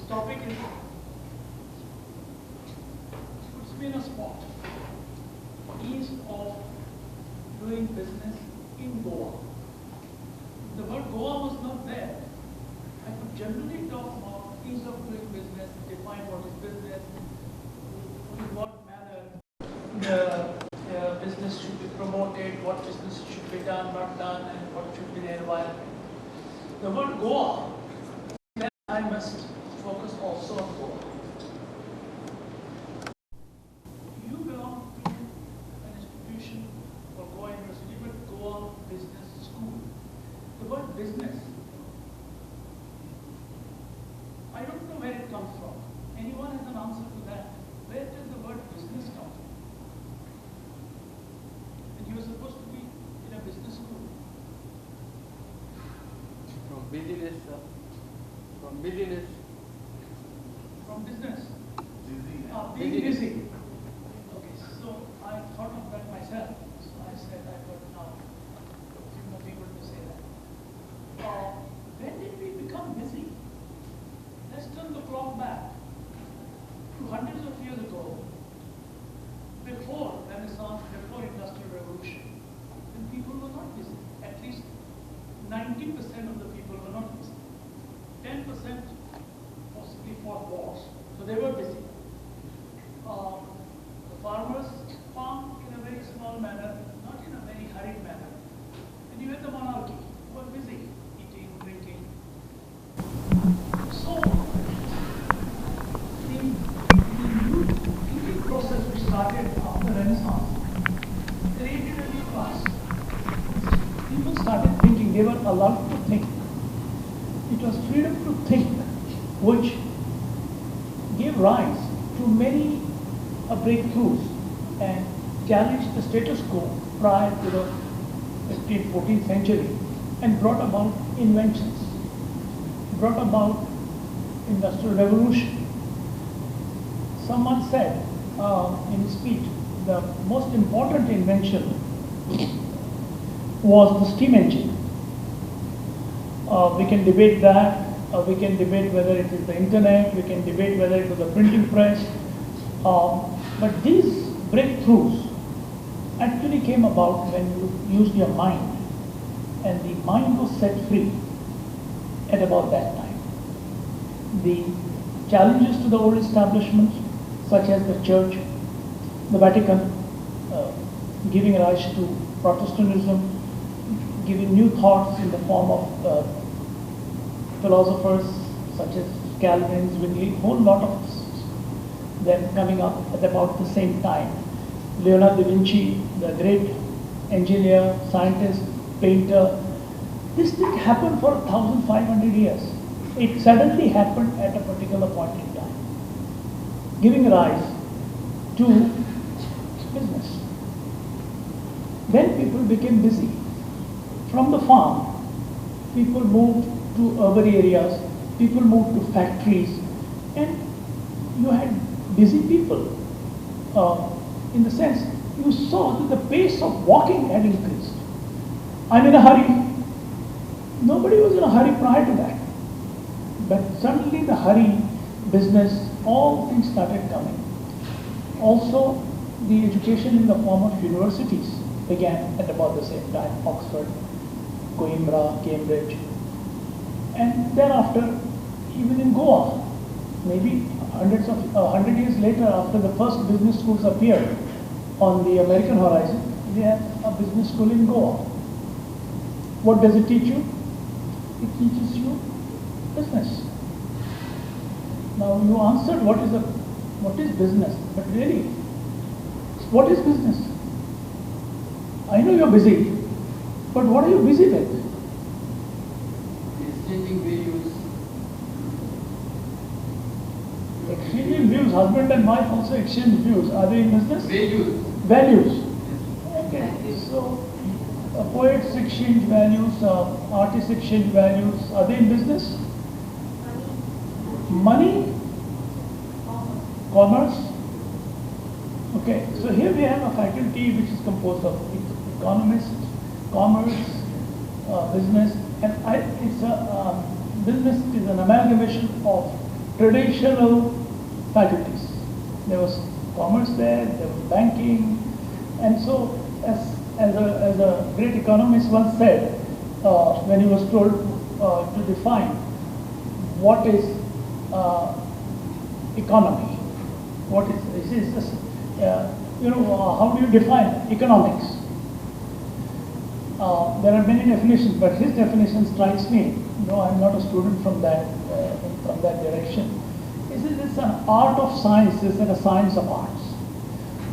topic puts me in a spot. Ease of doing business in Goa. The word Goa was not there. I could generally talk about ease of doing business, define what is business, in what manner the business should be promoted, what business should be done, not done, and what should be the environment. The word Goa, then I must focus also on Goa. You belong to an institution for Goa University, but Goa Business School. The word business, I don't know where it comes from. Anyone has an answer to that? Where does the word business come from? And you were supposed to be in a business school. From business, sir. From business. From business. Busy. Being busy. Okay, so I thought of that myself. So I said I got now a few more people to say that. When did we become busy? Let's turn the clock back to hundreds of years ago, before Renaissance, before Industrial Revolution, when people were not busy. At least 90% of the people were not busy. 10% possibly fought wars, so they were busy. The farmers farmed in a very small manner, not in a very hurried manner. And you had the monarchy, who were busy, eating, drinking. So, the new thinking process which started after Renaissance created a new class. People started thinking, they were allowed to think. It was freedom to think, which gave rise to many breakthroughs and challenged the status quo prior to the 15th, 14th century and brought about inventions, brought about industrial revolution. Someone said in his speech, the most important invention was the steam engine. We can debate that, we can debate whether it is the internet, we can debate whether it was the printing press, but these breakthroughs actually came about when you used your mind, and the mind was set free at about that time. The challenges to the old establishments, such as the church, the Vatican, giving rise to Protestantism, giving new thoughts in the form of philosophers such as Calvin, Zwingli, a whole lot of them coming up at about the same time. Leonardo da Vinci, the great engineer, scientist, painter. This thing happened for 1,500 years. It suddenly happened at a particular point in time, giving rise to business. Then people became busy. From the farm, people moved to urban areas, people moved to factories, and you had busy people. In the sense, you saw that the pace of walking had increased. I'm in a hurry. Nobody was in a hurry prior to that. But suddenly the hurry, business, all things started coming. Also, the education in the form of universities began at about the same time. Oxford, Coimbra, Cambridge. And thereafter, even in Goa, maybe 100 years later, after the first business schools appeared on the American horizon, we have a business school in Goa. What does it teach you? It teaches you business. Now you answered what is business, but really, what is business? I know you're busy, but what are you busy with? Exchanging values. Exchanging views. Husband and wife also exchange views. Are they in business? Values. Values. Okay. So poets exchange values, artists exchange values. Are they in business? Money? Commerce? Okay. So here we have a faculty which is composed of economists, commerce, business, and business is an amalgamation of traditional faculties. There was commerce there was banking, and so as a great economist once said, when he was told to define what is economy, what is this, how do you define economics? There are many definitions, but his definition strikes me. No, I'm not a student from that direction. He says it's an art of sciences and a science of arts.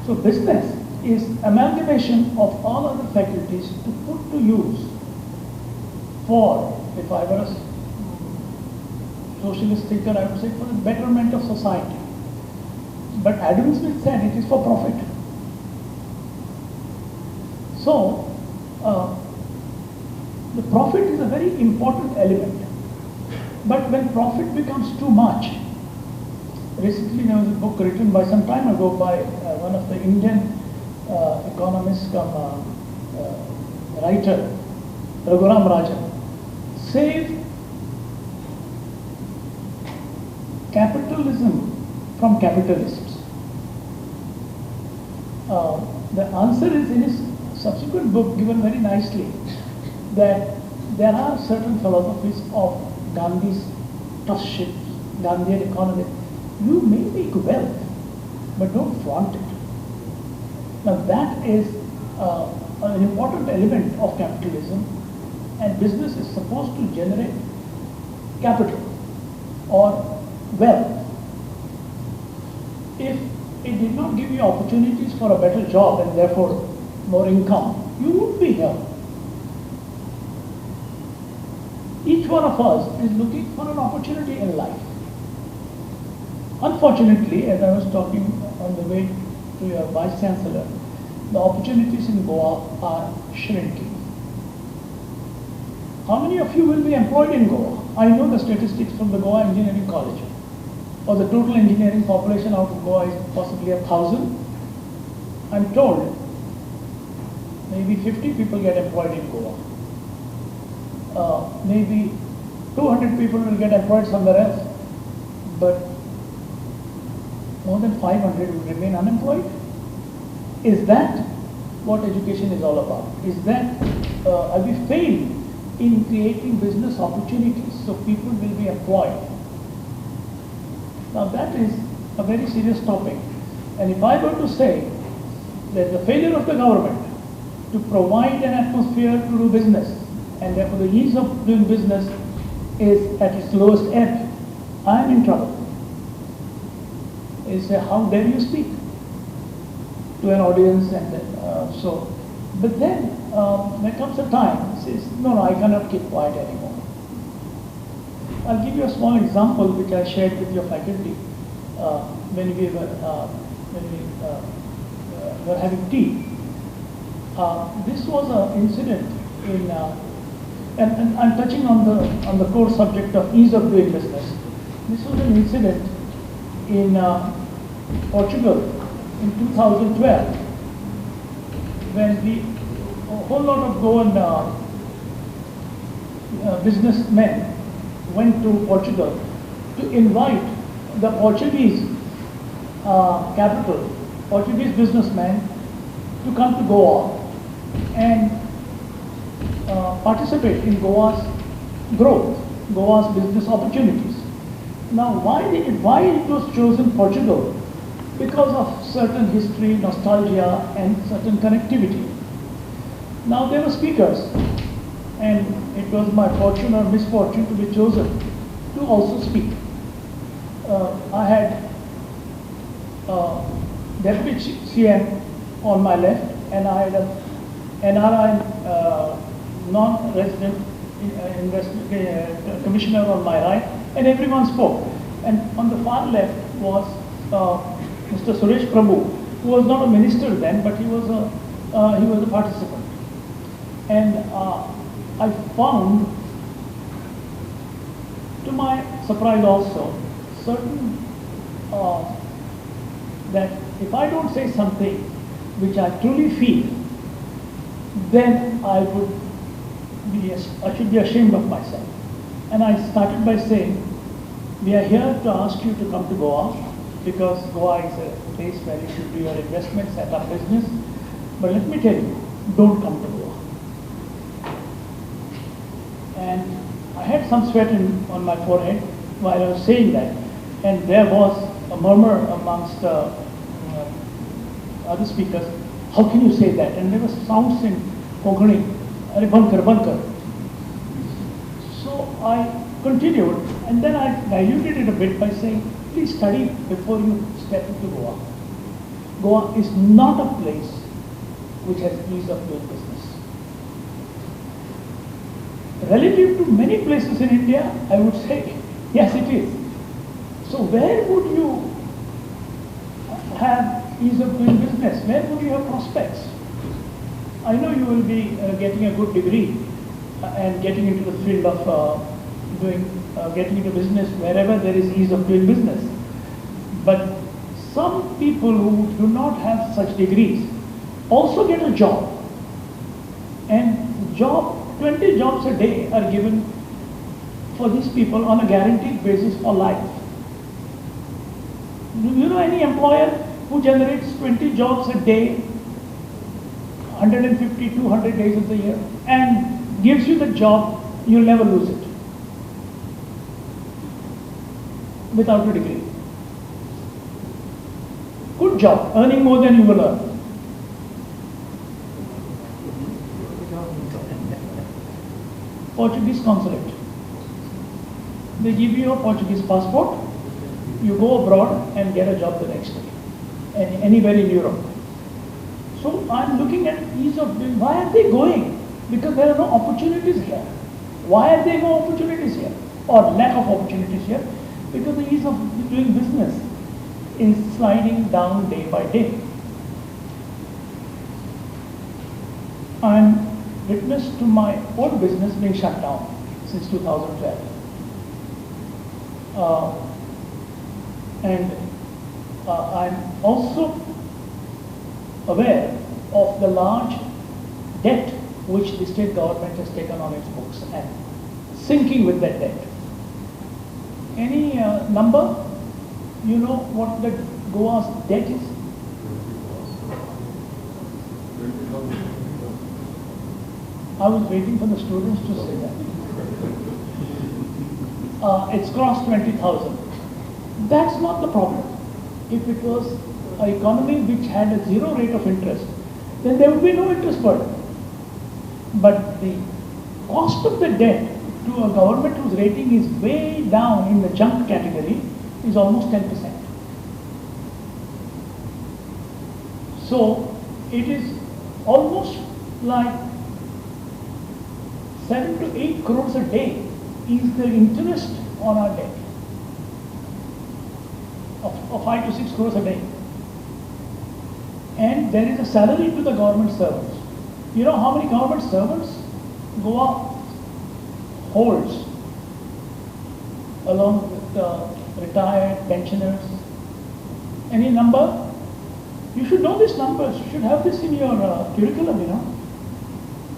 So business is amalgamation of all other faculties to put to use for, if I were a socialist thinker, I would say for the betterment of society. But Adam Smith said it is for profit. So, the profit is a very important element. But when profit becomes too much, recently there was a book written by some time ago by one of the Indian economists, writer, Raghuram Rajan, Save Capitalism from Capitalists. The answer is in his subsequent book given very nicely, that there are certain philosophies of Gandhi's trustship, Gandhian economy. You may make wealth, but don't flaunt it. Now that is an important element of capitalism, and business is supposed to generate capital or wealth. If it did not give you opportunities for a better job and therefore more income, you would be here. Each one of us is looking for an opportunity in life. Unfortunately, as I was talking on the way to your Vice Chancellor, the opportunities in Goa are shrinking. How many of you will be employed in Goa? I know the statistics from the Goa Engineering College. Or the total engineering population out of Goa is possibly 1,000. I'm told maybe 50 people get employed in Goa. Maybe 200 people will get employed somewhere else, but more than 500 will remain unemployed. Is that what education is all about? Is that, are we failed in creating business opportunities so people will be employed? Now that is a very serious topic. And if I were to say that the failure of the government to provide an atmosphere to do business, and therefore the ease of doing business is at its lowest ebb, I am in trouble. Is how dare you speak to an audience, and but then there comes a time, it says, no, I cannot keep quiet anymore. I'll give you a small example which I shared with your faculty when we were having tea. This was an incident in, and I'm touching on the core subject of ease of doing business. This was an incident in Portugal in 2012 when a whole lot of Goan businessmen went to Portugal to invite the Portuguese capital, Portuguese businessmen to come to Goa and participate in Goa's growth, Goa's business opportunities. Now, why it was chosen Portugal? Because of certain history, nostalgia, and certain connectivity. Now, there were speakers, and it was my fortune or misfortune to be chosen to also speak. I had Deputy CM on my left, and I had a NRI non-resident commissioner on my right, and everyone spoke. And on the far left was Mr. Suresh Prabhu, who was not a minister then, but he was a participant. And I found, to my surprise also, certain that if I don't say something which I truly feel, then I should be ashamed of myself. And I started by saying, We are here to ask you to come to Goa because Goa is a place where you should do your investment, set up business. But let me tell you, don't come to Goa. And I had some sweat on my forehead while I was saying that. And there was a murmur amongst other speakers, how can you say that? And there were sounds in Konkani, "Arey bankar, bankar." So I continued, and then I diluted it a bit by saying, please study before you step into Goa. Goa is not a place which has ease of doing business. Relative to many places in India, I would say, yes, it is. So where would you have ease of doing business? Where would you have prospects? I know you will be getting a good degree and getting into the field of getting into business wherever there is ease of doing business. But some people who do not have such degrees also get a job. And 20 jobs a day are given for these people on a guaranteed basis for life. Do you know any employer who generates 20 jobs a day, 150, 200 days of the year, and gives you the job, you'll never lose it without a degree? Good job, earning more than you will earn. Portuguese consulate. They give you a Portuguese passport, you go abroad and get a job the next day, anywhere in Europe. So I'm looking at ease of doing. Why are they going? Because there are no opportunities here. Why are there no opportunities here? Or lack of opportunities here? Because the ease of doing business is sliding down day by day. I'm witness to my own business being shut down since 2012. I'm also aware of the large debt which the state government has taken on its books and sinking with that debt. Any number? You know what the Goa's debt is? I was waiting for the students to say that. It's crossed 20,000. That's not the problem. If it was an economy which had a zero rate of interest, then there would be no interest burden. But the cost of the debt to a government whose rating is way down in the junk category is almost 10%. So it is almost like 7 to 8 crores a day is the interest on our debt of 5 to 6 crores a day. And there is a salary to the government servants. You know how many government servants Goa holds along with retired pensioners? Any number? You should know these numbers. You should have this in your curriculum, you know,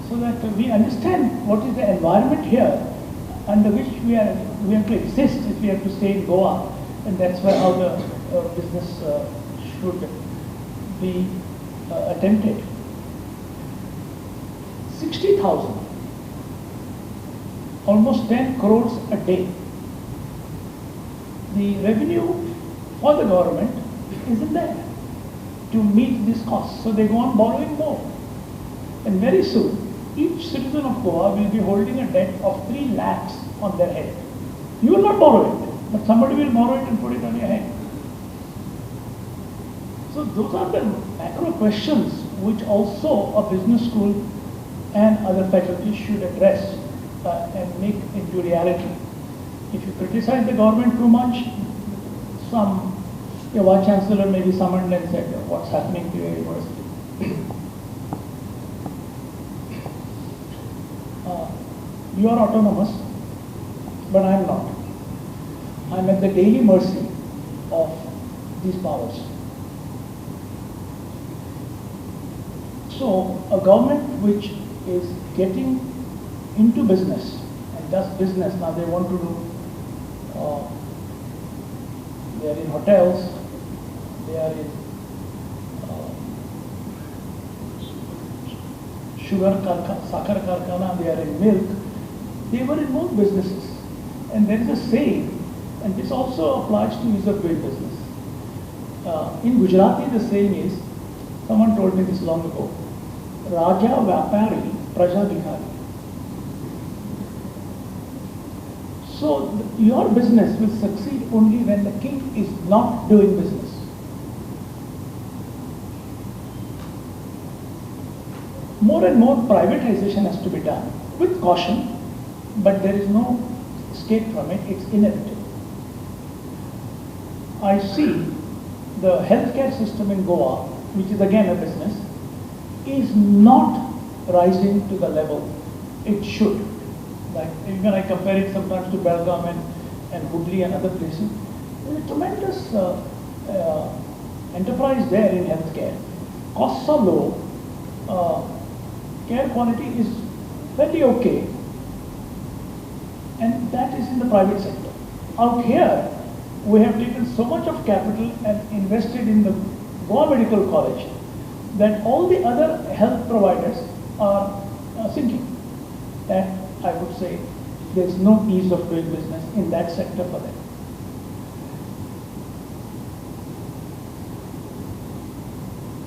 so that we understand what is the environment here under which we have to exist if we have to stay in Goa, and that's where how the business should be attempted. 60,000, almost 10 crores a day. The revenue for the government isn't there to meet these costs, so they go on borrowing more. And very soon, each citizen of Goa will be holding a debt of 3 lakhs on their head. You will not borrow it, but somebody will borrow it and put it on your head. So those are the macro questions which also a business school and other faculties should address and make into reality. If you criticize the government too much, your vice chancellor may be summoned and said, what's happening to your university? You are autonomous, but I am not. I am at the daily mercy of these powers. So a government which is getting into business and does business, now they want to do they are in hotels, they are in sakar karkhana, they are in milk. They were in more businesses. And there is a saying, and this also applies to ease of doing business. In Gujarati, the saying is, someone told me this long ago, Raja Vyapari, Praja Bhikhari. So your business will succeed only when the king is not doing business. More and more privatization has to be done with caution, but there is no escape from it, it's inevitable. I see the healthcare system in Goa, which is again a business, is not rising to the level it should. Like when I compare it sometimes to Belgaum and Hooghly and other places, there's a tremendous enterprise there in healthcare. Costs are low, care quality is fairly okay, and that is in the private sector. Out here, we have taken so much of capital and invested in the Goa Medical College that all the other health providers are sinking. And I would say there is no ease of doing business in that sector for them.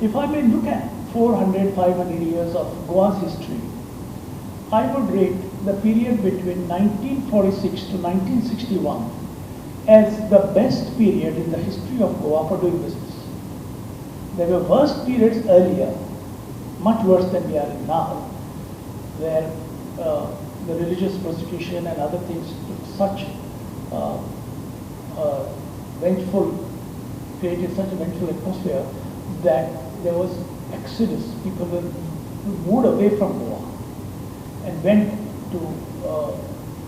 If I may look at 400, 500 years of Goa's history, I would rate the period between 1946 to 1961 as the best period in the history of Goa for doing business. There were worse periods earlier, much worse than we are in now, where the religious persecution and other things took such created such a vengeful atmosphere that there was exodus. People were moved away from Goa and went to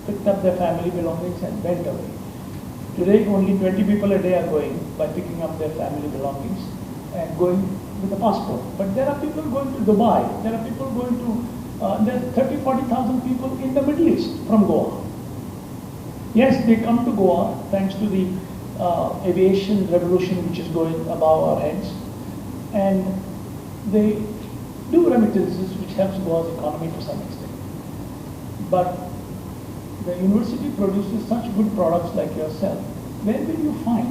picked up their family belongings and went away. Today, only 20 people a day are going by picking up their family belongings and going with a passport. But there are people going to Dubai. There are people going to, there are 30, 40,000 people in the Middle East from Goa. Yes, they come to Goa thanks to the aviation revolution which is going above our heads. And they do remittances which helps Goa's economy to some extent. But the university produces such good products like yourself. Where will you find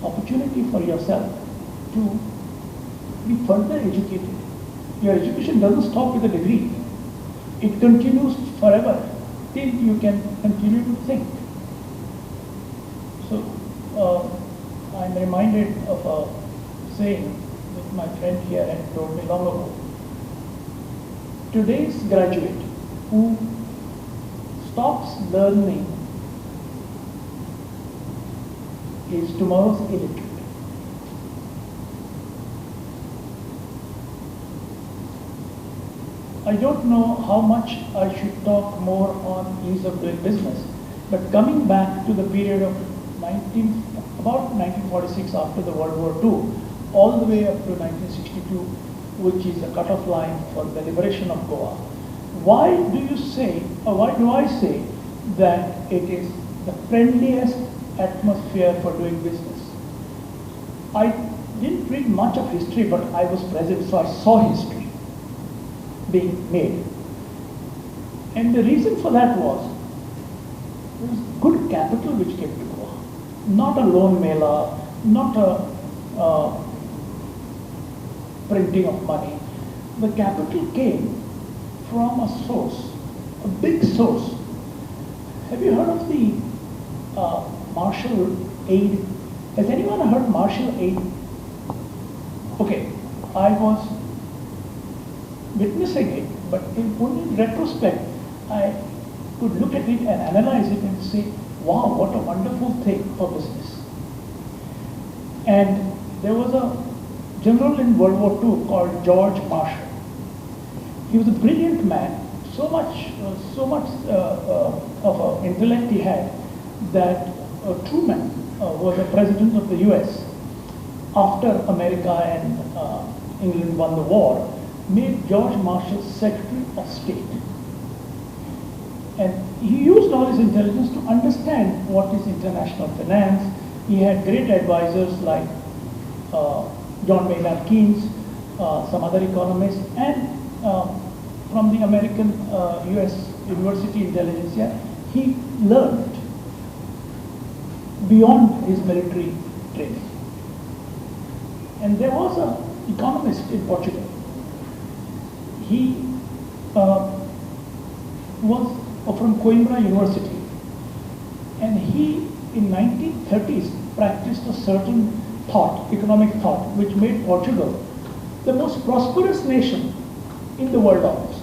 opportunity for yourself to be further educated? Your education doesn't stop with a degree. It continues forever till you can continue to think. So I'm reminded of a saying that my friend here had told me long ago. Today's graduate who stops learning is tomorrow's illiterate. I don't know how much I should talk more on ease of doing business, but coming back to the period of about 1946 after the World War II, all the way up to 1962, which is a cutoff line for the liberation of Goa. Why do you say, or why do I say that it is the friendliest atmosphere for doing business? I didn't read much of history, but I was present, so I saw history being made. And the reason for that was, there was good capital which came to Goa. Not a loan mela, not a printing of money. The capital came from a source, a big source. Have you heard of the Marshall Aid? Has anyone heard Marshall Aid? Okay, I was witnessing it, but only in retrospect, I could look at it and analyze it and say, wow, what a wonderful thing for business. And there was a general in World War II called George Marshall. He was a brilliant man, so much of an intellect he had that Truman was the president of the US after America and England won the war, made George Marshall Secretary of State. And he used all his intelligence to understand what is international finance. He had great advisors like John Maynard Keynes, some other economists, and from the American US University intelligentsia, he learned beyond his military training. And there was an economist in Portugal. He was from Coimbra University, and he in 1930s practiced a certain thought, economic thought, which made Portugal the most prosperous nation in the world almost.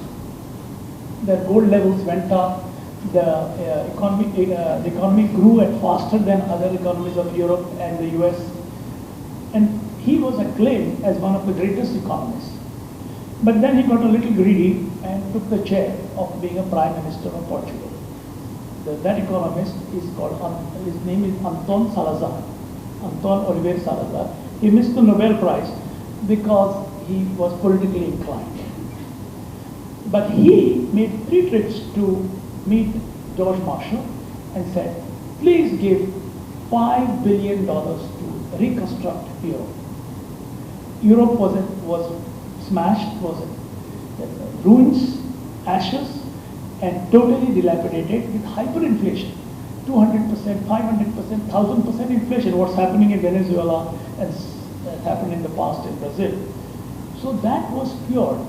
Their gold levels went up, the economy grew at faster than other economies of Europe and the US, and he was acclaimed as one of the greatest economists. But then he got a little greedy and took the chair of being a Prime Minister of Portugal. That economist is called, his name is Anton Salazar, Anton Oliveira Salazar. He missed the Nobel Prize because he was politically inclined. But he made 3 trips to meet George Marshall and said, please give $5 billion to reconstruct Europe. Europe was smashed, was ruins, ashes, and totally dilapidated with hyperinflation. 200%, 500%, 1000% inflation, what's happening in Venezuela and happened in the past in Brazil. So that was cured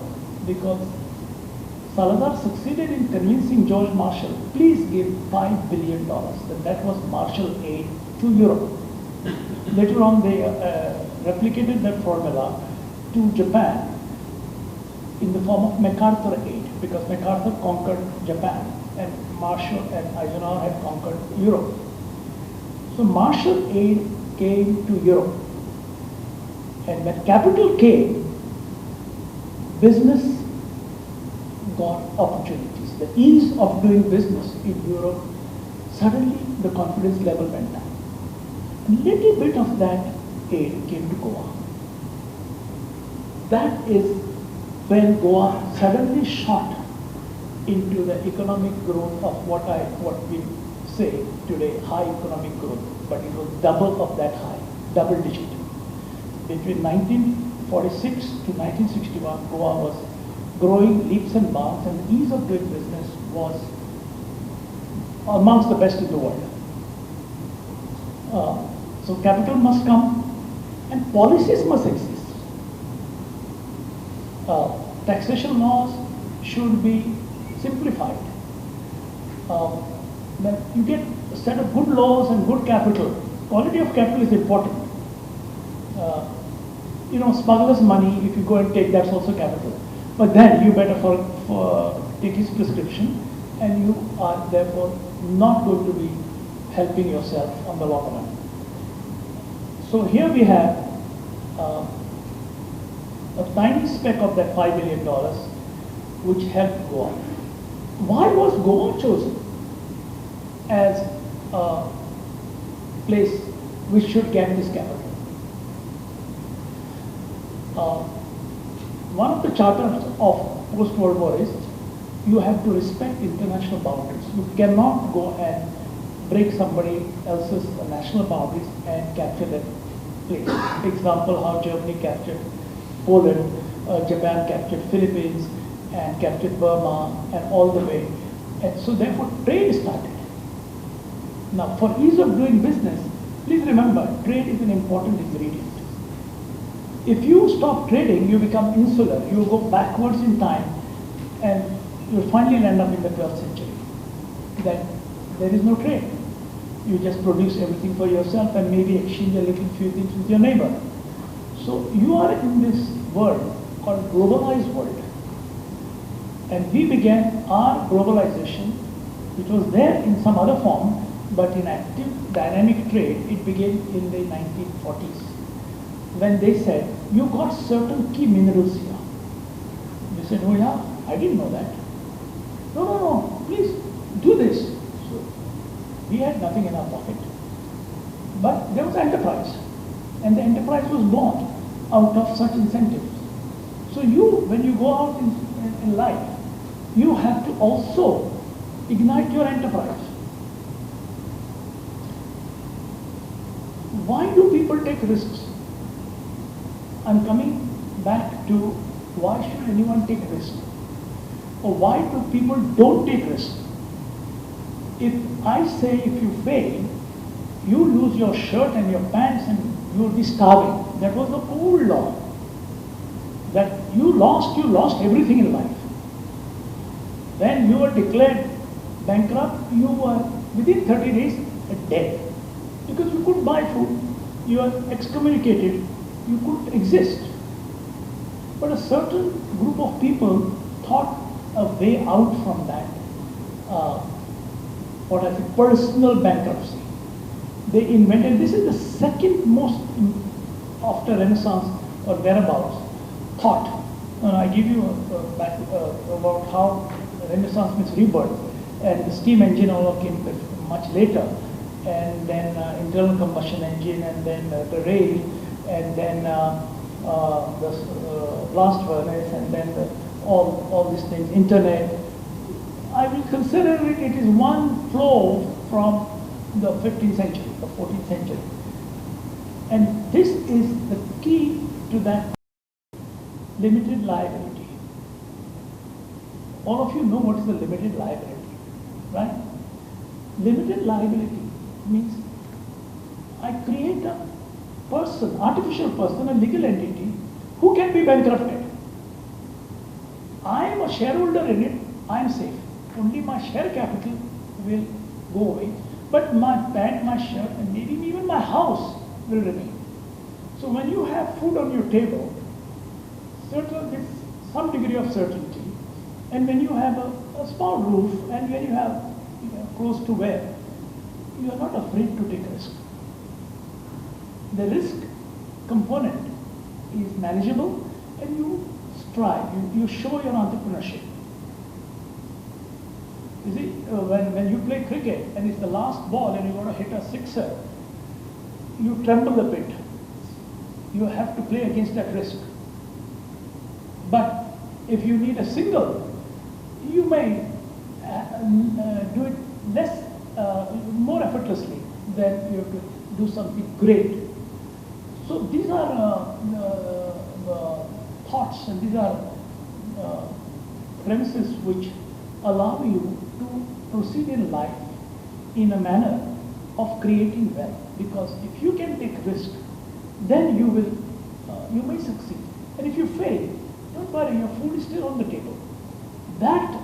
because Salazar succeeded in convincing George Marshall, please give $5 billion. And that was Marshall aid to Europe. Later on, they replicated that formula to Japan in the form of MacArthur aid, because MacArthur conquered Japan and Marshall and Eisenhower had conquered Europe. So Marshall aid came to Europe, and when capital came, business got opportunities. The ease of doing business in Europe, suddenly the confidence level went down. A little bit of that aid came to Goa. That is when Goa suddenly shot into the economic growth of what we say today, high economic growth, but it was double of that high, double digit. Between 1946 to 1961, Goa was growing leaps and bounds, and the ease of doing business was amongst the best in the world. So capital must come and policies must exist. Taxation laws should be simplified. Then you get a set of good laws and good capital. Quality of capital is important. Smuggler's money, if you go and take, that's also capital. But then you better take his prescription, and you are therefore not going to be helping yourself on the long run. So here we have a tiny speck of that $5 billion which helped Goa. Why was Goa chosen as a place which should get this capital? One of the charters of post-World War is you have to respect international boundaries. You cannot go and break somebody else's national boundaries and capture that place. Example, how Germany captured Poland, Japan captured Philippines, and captured Burma, and all the way. And so therefore trade started. Now for ease of doing business, please remember, trade is an important ingredient. If you stop trading, you become insular. You go backwards in time, and you finally end up in the 12th century. That there is no trade. You just produce everything for yourself and maybe exchange a little few things with your neighbor. So you are in this world called globalized world. And we began our globalization, which was there in some other form, but in active dynamic trade, it began in the 1940s. When they said, you got certain key minerals here. We said, oh yeah, I didn't know that. No, please do this. So we had nothing in our pocket. But there was enterprise. And the enterprise was born out of such incentives. So when you go out in life, you have to also ignite your enterprise. Why do people take risks? I'm coming back to why should anyone take risks? Or why do people don't take risks? If I say if you fail, you lose your shirt and your pants and you will be starving. That was the old law. That you lost everything in life. When you were declared bankrupt, you were within 30 days dead. Because you couldn't buy food, you were excommunicated, you couldn't exist. But a certain group of people thought a way out from that, personal bankruptcy. They invented, this is the second most, after Renaissance or thereabouts, thought. I give you about how Renaissance means rebirth, and the steam engine all came much later, and then internal combustion engine, and then the rail, and then the blast furnace, and then all these things, internet. I will consider it is one flow from the 15th century, the 14th century. And this is the key to that limited liability. All of you know what is the limited liability, right? Limited liability means I create a person, artificial person, a legal entity who can be bankrupted. I am a shareholder in it, I am safe. Only my share capital will go away, but my pant, my shirt, and maybe even my house will remain. So when you have food on your table, with some degree of certainty, and when you have a small roof, and when you have clothes to wear, you are not afraid to take risk. The risk component is manageable, and you strive, you show your entrepreneurship. You see, when you play cricket and it's the last ball and you want to hit a sixer, you tremble a bit. You have to play against that risk. But if you need a single, you may do it more effortlessly than you have to do something great. So these are thoughts, and these are premises which allow you to proceed in life in a manner of creating wealth. Because if you can take risk, then you may succeed. And if you fail, don't worry, your food is still on the table. That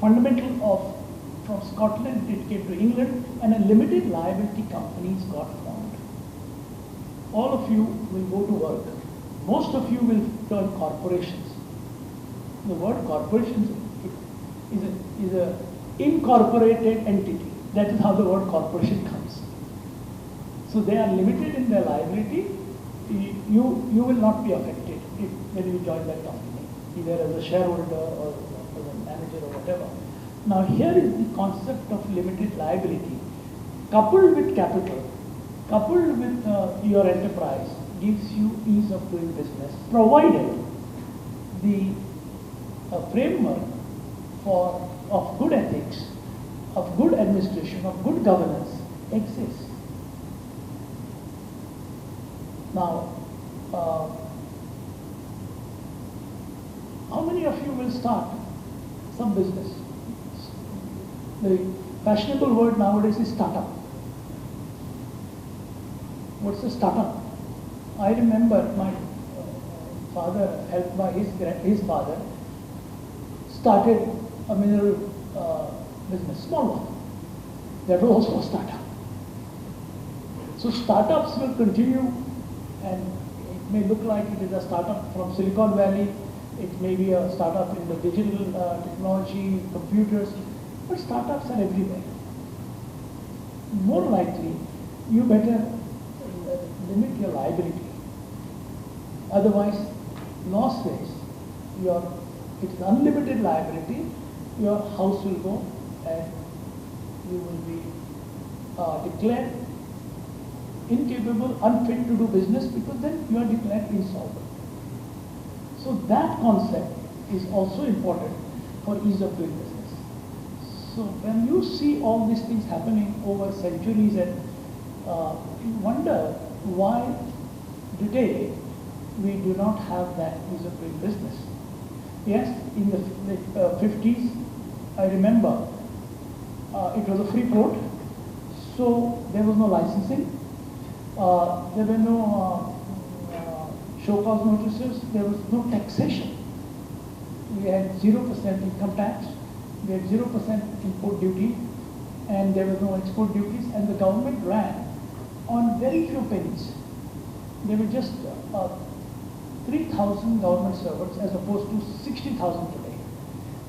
fundamental from Scotland, it came to England, and a limited liability companies got formed. All of you will go to work. Most of you will turn corporations. The word corporations is a incorporated entity. That is how the word corporation comes. So they are limited in their liability. You will not be affected when you join that company, either as a shareholder or as a manager or whatever. Now here is the concept of limited liability, coupled with capital, coupled with your enterprise, gives you ease of doing business, provided the framework of good ethics, of good administration, of good governance exists. Now, how many of you will start some business? The fashionable word nowadays is startup. What's a startup? I remember my father, helped by his father, started a mineral business, small one. That was also a startup. So startups will continue, and it may look like it is a startup from Silicon Valley. It may be a startup in the digital technology, computers, but startups are everywhere. More likely, you better limit your liability. Otherwise, law says it's unlimited liability, your house will go and you will be declared incapable, unfit to do business, because then you are declared insolvent. So that concept is also important for ease of doing business. So when you see all these things happening over centuries, and you wonder why today we do not have that ease of doing business. Yes, in the 50s, I remember it was a free port, so there was no licensing, there were no show cause notices, there was no taxation. We had 0% income tax, we had 0% import duty, and there were no export duties, and the government ran on very few pennies. There were just 3,000 government servants as opposed to 60,000 today.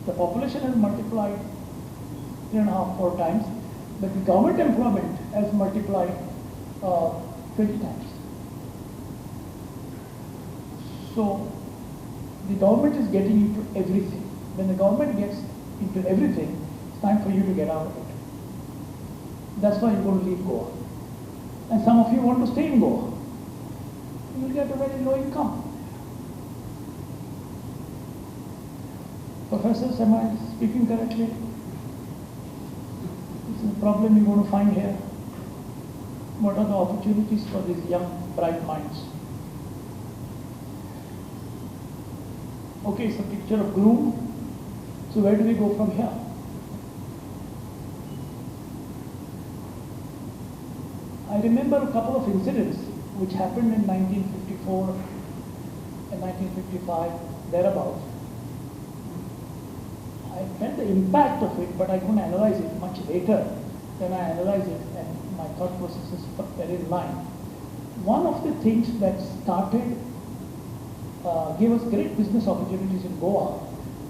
The population has multiplied 3.5, 4 times, but the government employment has multiplied 20 times. So the government is getting into everything. When the government gets into everything, it's time for you to get out of it. That's why you're going to leave Goa. And some of you want to stay in Goa. You'll get a very low income. Professors, am I speaking correctly? This is a problem you're going to find here. What are the opportunities for these young, bright minds? Okay, it's a picture of groom. So where do we go from here? I remember a couple of incidents which happened in 1954 and 1955, thereabouts. I felt the impact of it, but I couldn't analyze it much later. Then I analyzed it, and my thought processes were in line. One of the things that started, gave us great business opportunities in Goa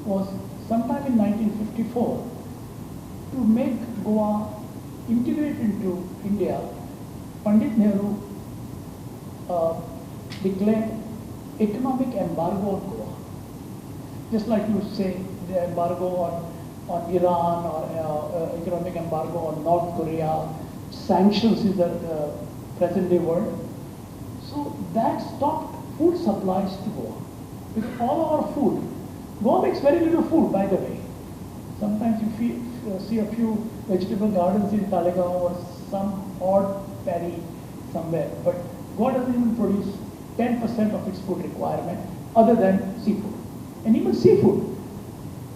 was sometime in 1954 to make Goa integrate into India. Pandit Nehru declared economic embargo on Goa. Just like you say, the embargo on Iran, or economic embargo on North Korea, sanctions in the present day world. So that stopped food supplies to Goa. Because all our food, Goa makes very little food, by the way. Sometimes you see a few vegetable gardens in Talegaon or some odd paddy somewhere, but Goa doesn't even produce 10% of its food requirement other than seafood. And even seafood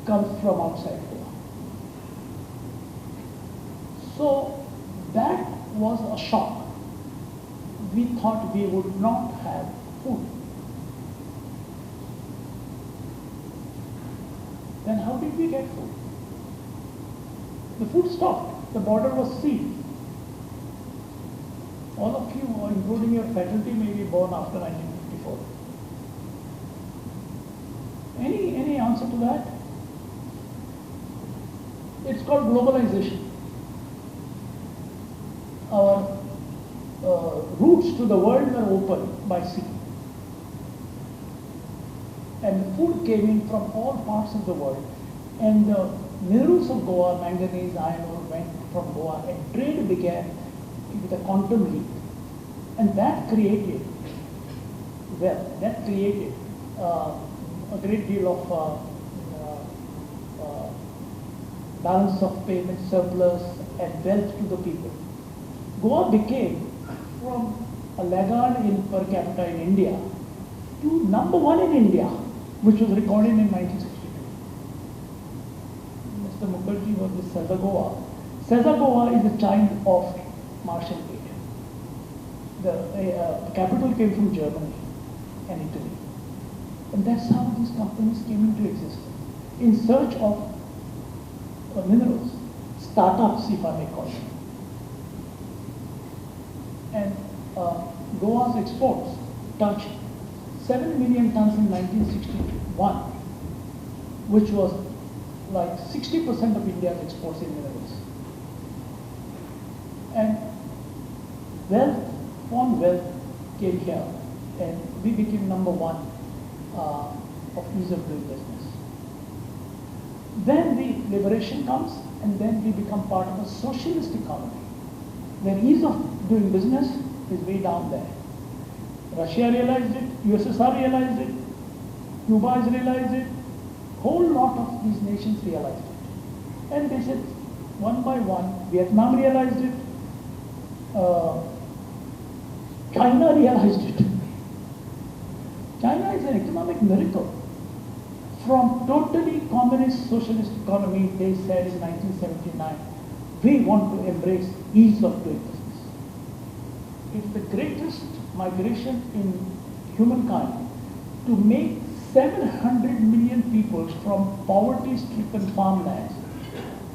comes from outside Goa. So that was a shock. We thought we would not have food. Then how did we get food? The food stopped. The border was sealed. All of you, including your faculty, may be born after 1954. Any answer to that? It's called globalization. Our routes to the world were open by sea. And the food came in from all parts of the world. And the minerals of Goa, manganese, iron ore, went from Goa, and trade began with a quantum leap. And that created wealth, that created a great deal of balance of payment, surplus, and wealth to the people. Goa became, from a laggard in per capita in India, to #1 in India, which was recorded in 1962. Mr. Mukherjee was with Cesar Goa. Cesar Goa is a child of Marshall aid. The capital came from Germany and Italy. And that's how these companies came into existence, in search of minerals, startups, if I may call them. And Goa's exports touched 7 million tons in 1961, which was like 60% of India's exports in minerals. And wealth, foreign wealth came here, and we became #1 of ease of doing business. Then the liberation comes, and then we become part of a socialist economy, where ease of doing business is way down there. Russia realized it, USSR realized it, Cuba has realized it, whole lot of these nations realized it. And they said, one by one, Vietnam realized it, China realized it. China is an economic miracle. From totally communist socialist economy, they said in 1979, we want to embrace ease of doing business. It's the greatest migration in humankind to make 700 million people from poverty-stricken farmlands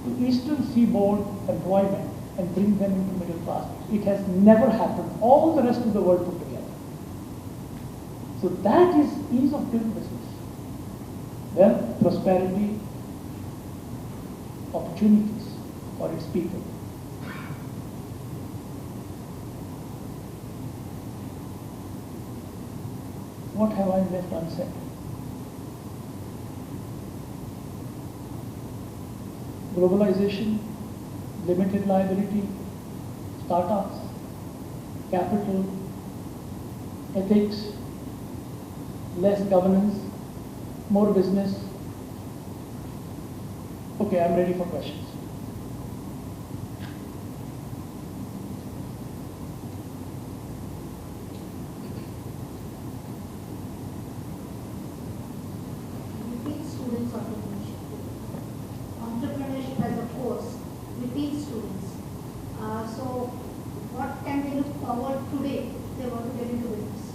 to eastern seaboard employment and bring them into middle class. It has never happened. All the rest of the world put together. So that is ease of doing business. Wealth, prosperity, opportunities for its people. What have I left unsaid? Globalization, limited liability, startups, capital, ethics, less governance, more business. Okay, I'm ready for questions. Repeat students entrepreneurship. Entrepreneurship as a course, repeat students. So what can they look forward today if they want to get into business?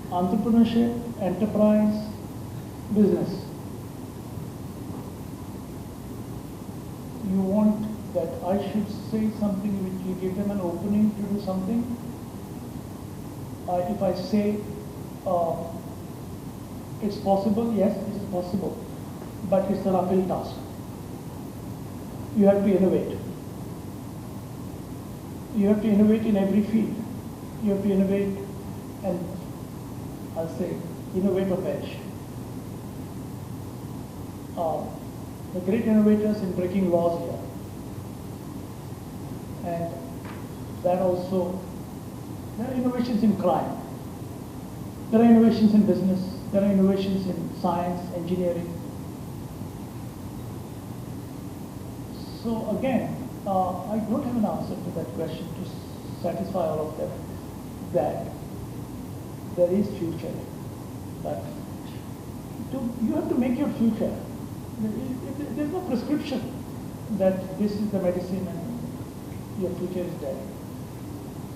Entrepreneurship, enterprise, business. You want that I should say something which will give them an opening to do something? If I say it's possible, yes, it's possible, but it's an uphill task. You have to innovate. You have to innovate in every field. You have to innovate and I'll say, innovative edge. The great innovators in breaking laws here. And that also, there are innovations in crime. There are innovations in business. There are innovations in science, engineering. So again, I don't have an answer to that question to satisfy all of them, that there is future, but you have to make your future. There's no prescription that this is the medicine and your future is dead.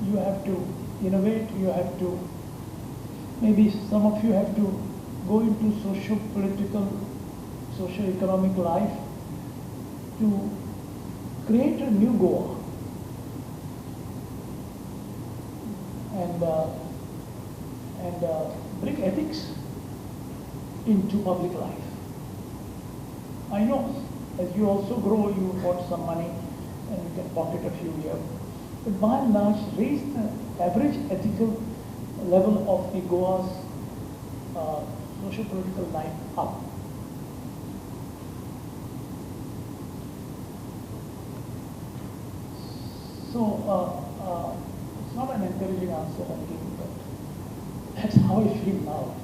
You have to innovate, you have to, maybe some of you have to go into socio-political, socio-economic life to create a new Goa. And bring ethics into public life. I know, as you also grow, you got some money and you can pocket a few here. But by and large, raise the average ethical level of the Goa's socio-political life up. So, it's not an encouraging answer I'm giving, but that's how I feel now.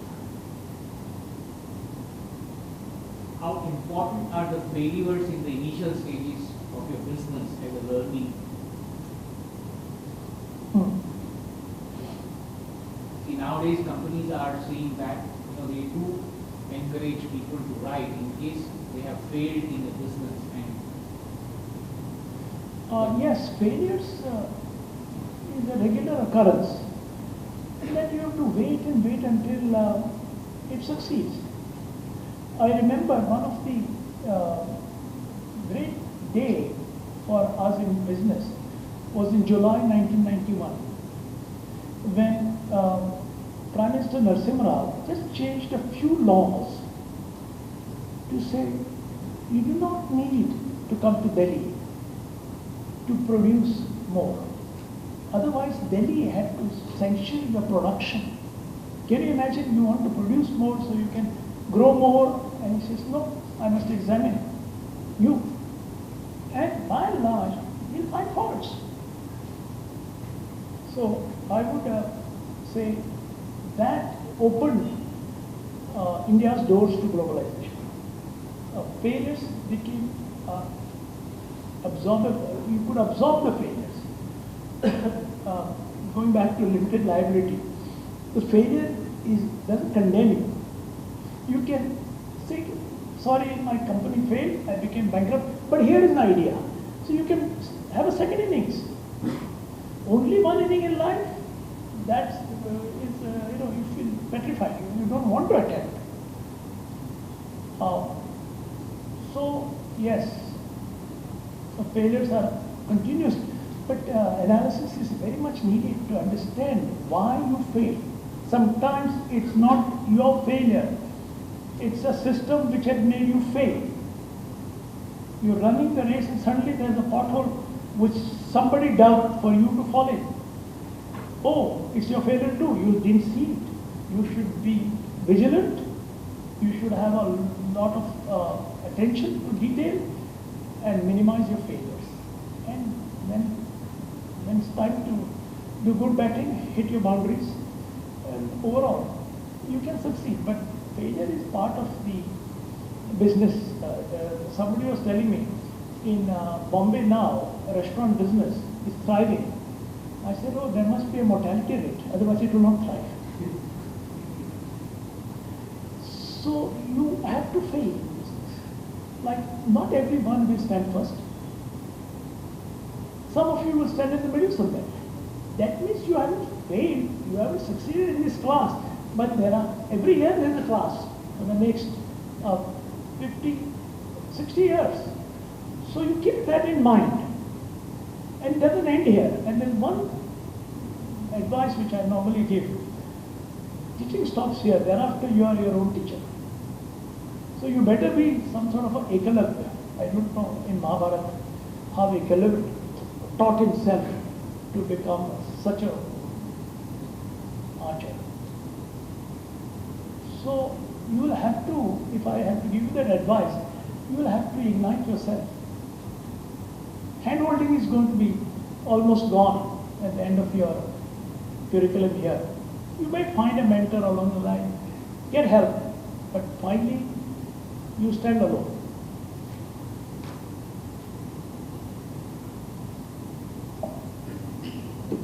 How important are the failures in the initial stages of your business as a learning? See, nowadays companies are seeing that they do encourage people to write in case they have failed in the business. And yes, failures is a regular occurrence. And then you have to wait and wait until it succeeds. I remember one of the great day for us in business was in July 1991, when Prime Minister Narasimha Rao just changed a few laws to say you do not need to come to Delhi to produce more. Otherwise, Delhi had to sanction your production. Can you imagine you want to produce more so you can grow more? And he says, no, I must examine you. And by and large, you'll find faults. So I would say that opened India's doors to globalization. Failures became absorbable. You could absorb the failures. Going back to limited liability, the failure doesn't condemn you. You can say, sorry, my company failed, I became bankrupt, but here is an idea. So you can have a second innings. Only one inning in life, that's, you feel petrified, you don't want to attempt. So, yes, so failures are continuous, but analysis is very much needed to understand why you fail. Sometimes it's not your failure, it's a system which has made you fail. You're running the race and suddenly there's a pothole which somebody dug for you to fall in. Oh, it's your failure too, you didn't see it. You should be vigilant, you should have a lot of attention to detail and minimize your failures. And when it's time to do good batting, hit your boundaries, and overall, you can succeed. But failure is part of the business. Somebody was telling me, in Bombay now, restaurant business is thriving. I said, oh, there must be a mortality rate, otherwise it will not thrive. So you have to fail in business. Like, not everyone will stand first. Some of you will stand in the middle somewhere. That means you haven't failed, you haven't succeeded in this class. But every year there is a class for the next 50, 60 years. So you keep that in mind. And it doesn't end here. And then one advice which I normally give, teaching stops here, thereafter you are your own teacher. So you better be some sort of a Ekalavya. I don't know in Mahabharata how Ekalavya taught himself to become such a archer. So you will have to, if I have to give you that advice, you will have to ignite yourself. Hand-holding is going to be almost gone at the end of your curriculum here. You may find a mentor along the line, get help, but finally you stand alone.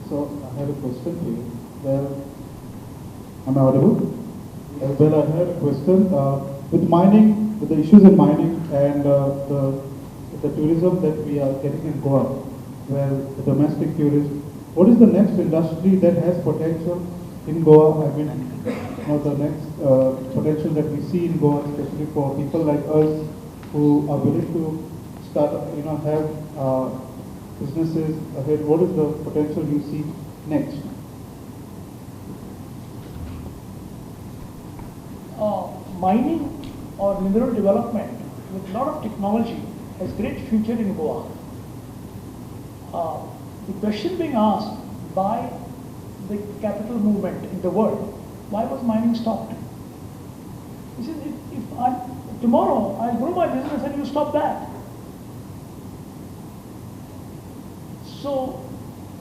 So I have a question for you. Well, am I audible? Well, I have a question. With mining, with the issues in mining and the tourism that we are getting in Goa, well, the domestic tourism, what is the next industry that has potential in Goa? I mean, the next potential that we see in Goa, especially for people like us who are willing to start, have businesses ahead. What is the potential you see next? Mining or mineral development with a lot of technology has great future in Goa. The question being asked by the capital movement in the world, why was mining stopped? He says, if tomorrow I'll grow my business and you stop that. So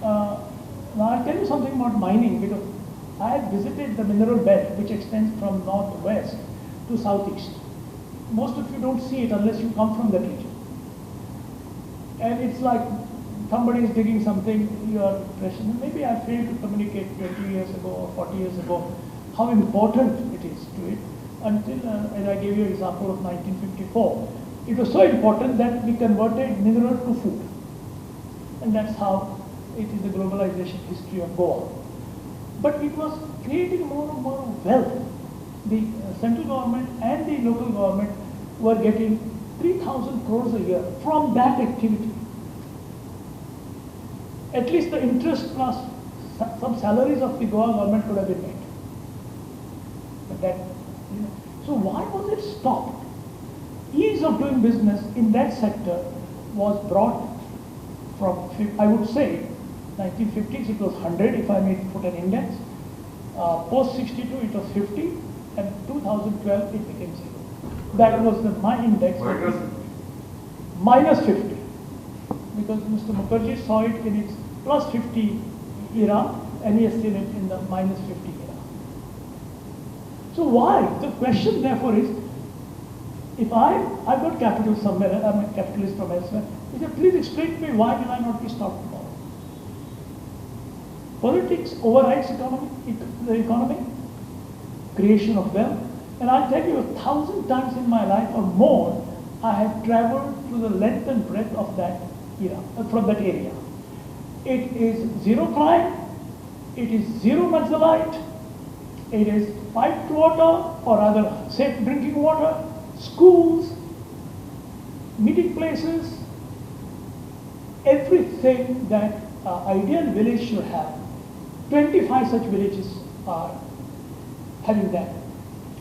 now I'll tell you something about mining, because I have visited the mineral belt which extends from northwest to southeast. Most of you don't see it unless you come from that region. And it's like somebody is digging something, you are questioning. Maybe I failed to communicate 20 years ago or 40 years ago how important it is to it, until, as I gave you an example of 1954. It was so important that we converted mineral to food. And that's how it is the globalization history of Goa. But it was creating more and more wealth. The central government and the local government were getting 3,000 crores a year from that activity. At least the interest plus some salaries of the Goa government could have been made. But that, so why was it stopped? Ease of doing business in that sector was brought from, I would say, 1950s it was 100 if I may put an index. Post 62 it was 50, and 2012 it became 0. That was my index. Minus 50. Because Mr. Mukherjee saw it in its plus 50 era, and he has seen it in the minus 50 era. So why? The question therefore is, if I've got capital somewhere, I'm a capitalist from elsewhere, he said, please explain to me why will I not be stopped tomorrow? Politics overrides the economy, creation of wealth. And I'll tell you 1,000 times in my life or more, I have traveled to the length and breadth of that era, from that area. It is zero crime, it is zero Nazarite, it is piped water or rather safe drinking water, schools, meeting places, everything that ideal village should have. 25 such villages are having that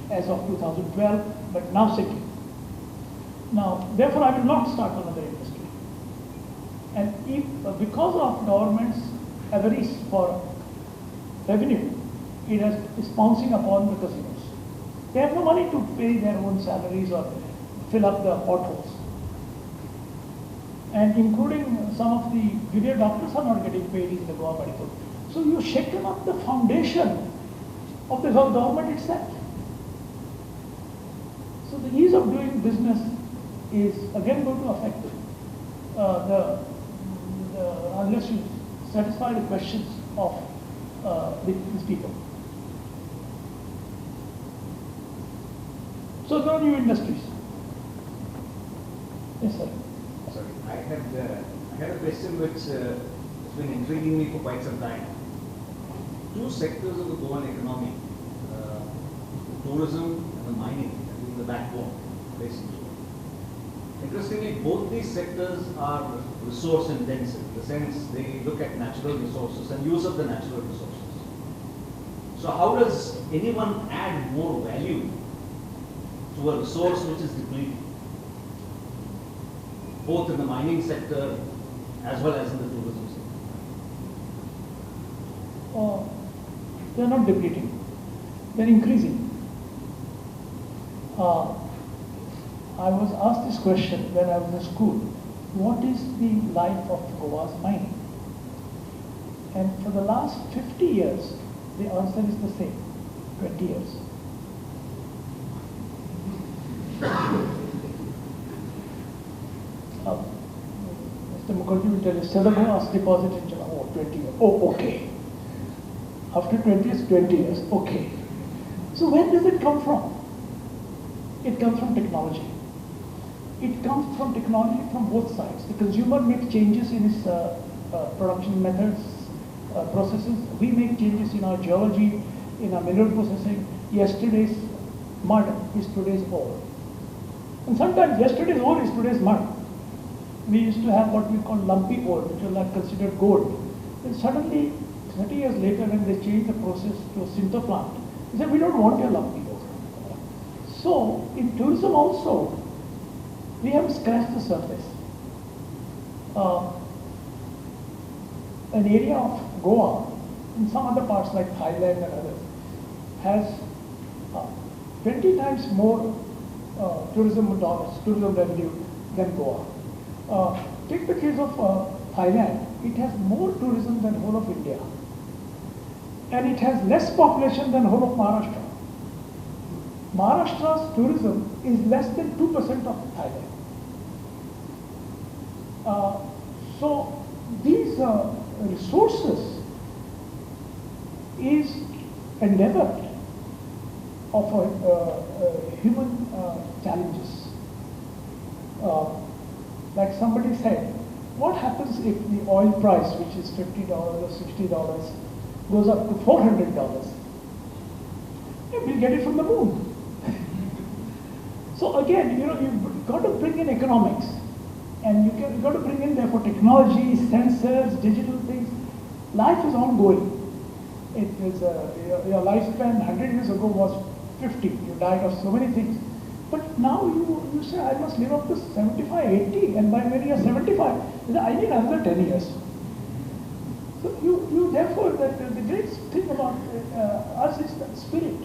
as of 2012, but now sinking. Now, therefore, I will not start another industry. And if, because of government's avarice for revenue, is pouncing upon the casinos. They have no money to pay their own salaries or fill up the potholes. And including some of the junior doctors are not getting paid in the Goa Medical. So you've shaken up the foundation of the government itself. So the ease of doing business is again going to affect unless you satisfy the questions of these people. So there are new industries. Yes, sir. Sorry, I had a question which has been intriguing me for quite some time. Two sectors of the Goan economy, tourism and the mining, have been the backbone, basically. Interestingly, both these sectors are resource intensive, in the sense they look at natural resources and use of the natural resources. So how does anyone add more value to a resource which is depleted, both in the mining sector as well as in the tourism sector? They are not depleting, they are increasing. I was asked this question when I was in school, what is the life of Goa's mining? And for the last 50 years, the answer is the same, 20 years. Mr. Mukherjee will tell you, Sedamo deposit in China, 20 years. Oh, okay. After 20 years, 20 years, okay. So where does it come from? It comes from technology. It comes from technology from both sides. The consumer makes changes in his production methods, processes. We make changes in our geology, in our mineral processing. Yesterday's mud is today's ore. And sometimes yesterday's ore is today's mud. We used to have what we call lumpy ore, which was like considered gold. And suddenly, 30 years later, when they changed the process to a sinter plant, they said, we don't want your lumpy ore. So, in tourism also, we have scratched the surface. An area of Goa, and some other parts like Thailand and others, has 20 times more tourism dollars, tourism revenue than Goa. Take the case of Thailand. It has more tourism than whole of India. And it has less population than whole of Maharashtra. Maharashtra's tourism is less than 2% of Thailand. So these resources is endeavor of human challenges. Like somebody said, what happens if the oil price, which is $50 or $60, goes up to $400? We'll get it from the moon. So again, you've got to bring in economics, and you've got to bring in therefore technology, sensors, digital things. Life is ongoing. It is your lifespan 100 years ago was 50. You died of so many things. But now you say, I must live up to 75, 80, and by when you are 75, you say, I need another 10 years. So you therefore, the great thing about us is that spirit,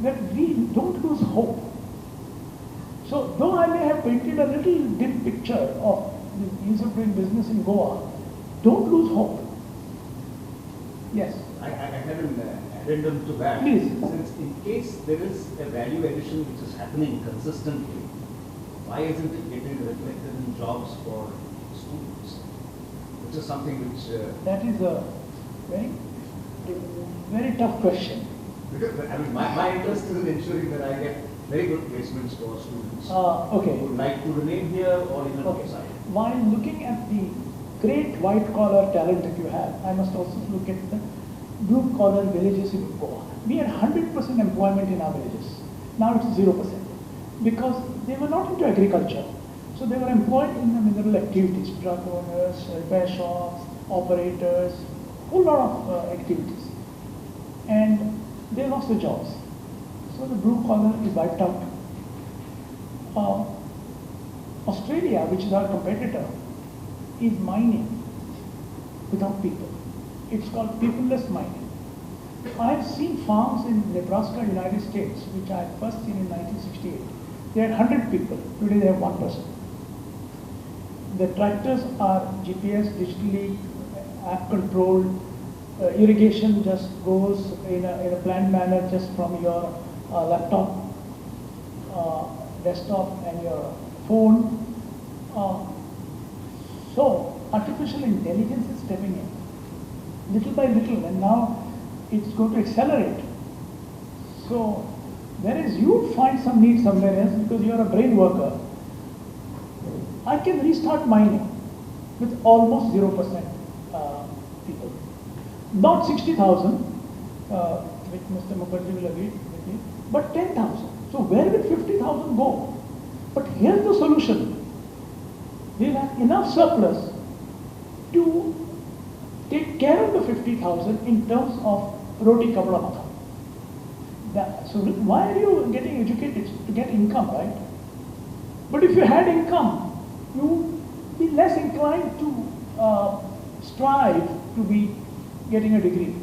that we don't lose hope. So though I may have painted a little dim picture of the ease of doing business in Goa, don't lose hope. Yes. I had an addendum to that. Please. Since in case there is a value addition which is happening consistently, why isn't it getting reflected in jobs for students? Which is something which... That is a very, very tough question. because, I mean, my interest is in ensuring that I get very good placements for students Okay. who would like to remain here or even Okay. outside. While looking at the great white collar talent that you have, I must also look at the blue collar villages in Goa. We had 100% employment in our villages. Now it's 0% because they were not into agriculture. So they were employed in the mineral activities, truck owners, repair shops, operators, whole lot of activities. And they lost their jobs. So the blue collar is wiped out. Australia, which is our competitor, is mining without people. It's called peopleless mining. I've seen farms in Nebraska, United States, which I had first seen in 1968. They had 100 people. Today they have 1 person. The tractors are GPS, digitally app controlled. Irrigation just goes in a planned manner just from your laptop, desktop and your phone. So artificial intelligence is stepping in little by little, and now it's going to accelerate. So whereas you find some need somewhere else because you are a brain worker, I can restart mining with almost 0% people. Not 60,000, which Mr. Mukherjee will agree with me, but 10,000. So where will 50,000 go? But here's the solution. We'll have enough surplus to take care of the 50,000 in terms of roti kapda makha. So why are you getting educated? To get income, right? But if you had income, you would be less inclined to strive to be getting a degree.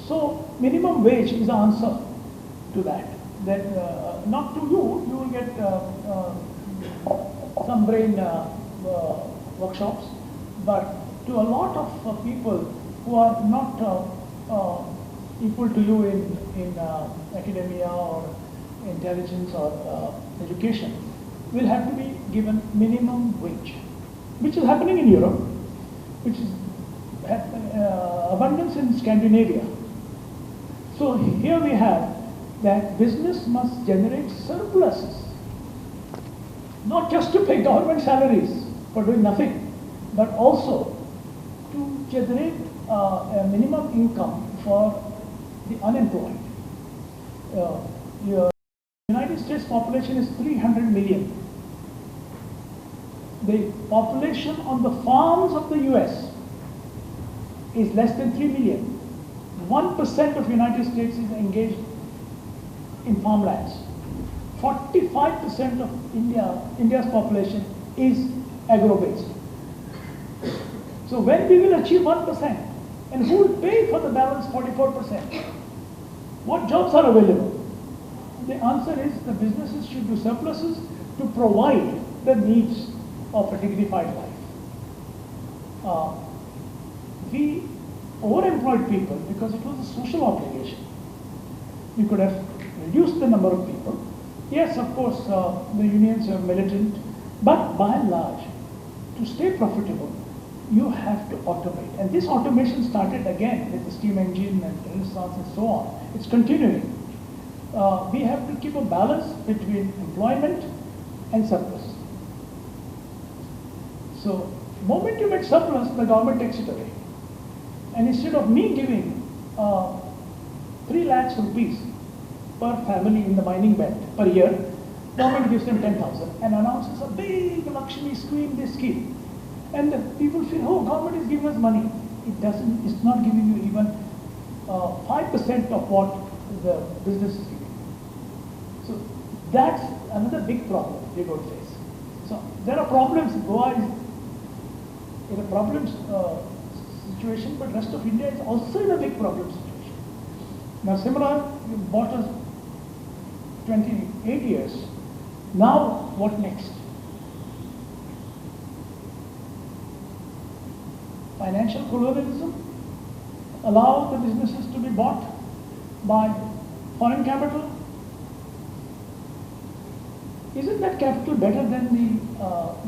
So minimum wage is the answer to that. That not to you, you will get some brain workshops, but to a lot of people who are not equal to you in academia or intelligence or education, will have to be given minimum wage, which is happening in Europe, which is abundance in Scandinavia. So here we have that business must generate surpluses, not just to pay government salaries for doing nothing, but also to generate a minimum income for the unemployed. The United States population is 300 million. The population on the farms of the US is less than 3 million. 1% of the United States is engaged in farmlands. 45% of India's population is agro-based. So when we will achieve 1%, and who will pay for the balance 44%? What jobs are available? The answer is the businesses should do surpluses to provide the needs of a dignified life. We overemployed people because it was a social obligation. We could have reduced the number of people. Yes, of course, the unions are militant, but by and large, to stay profitable, you have to automate. And this automation started again with the steam engine and Renaissance and so on. It's continuing. We have to keep a balance between employment and surplus. So, the moment you make surplus, the government takes it away. And instead of me giving 3 lakhs rupees per family in the mining belt per year, government gives them 10,000 and announces a big Lakshmi scheme, this scheme. And the people feel, oh, government is giving us money. It doesn't, it's not giving you even 5% of what the business is giving. So that's another big problem we're going to face. So there are problems. Goa is in a problem situation, but rest of India is also in a big problem situation. Now Simran, you bought us 28 years. Now what next? Financial colonialism? allow the businesses to be bought by foreign capital? Isn't that capital better than the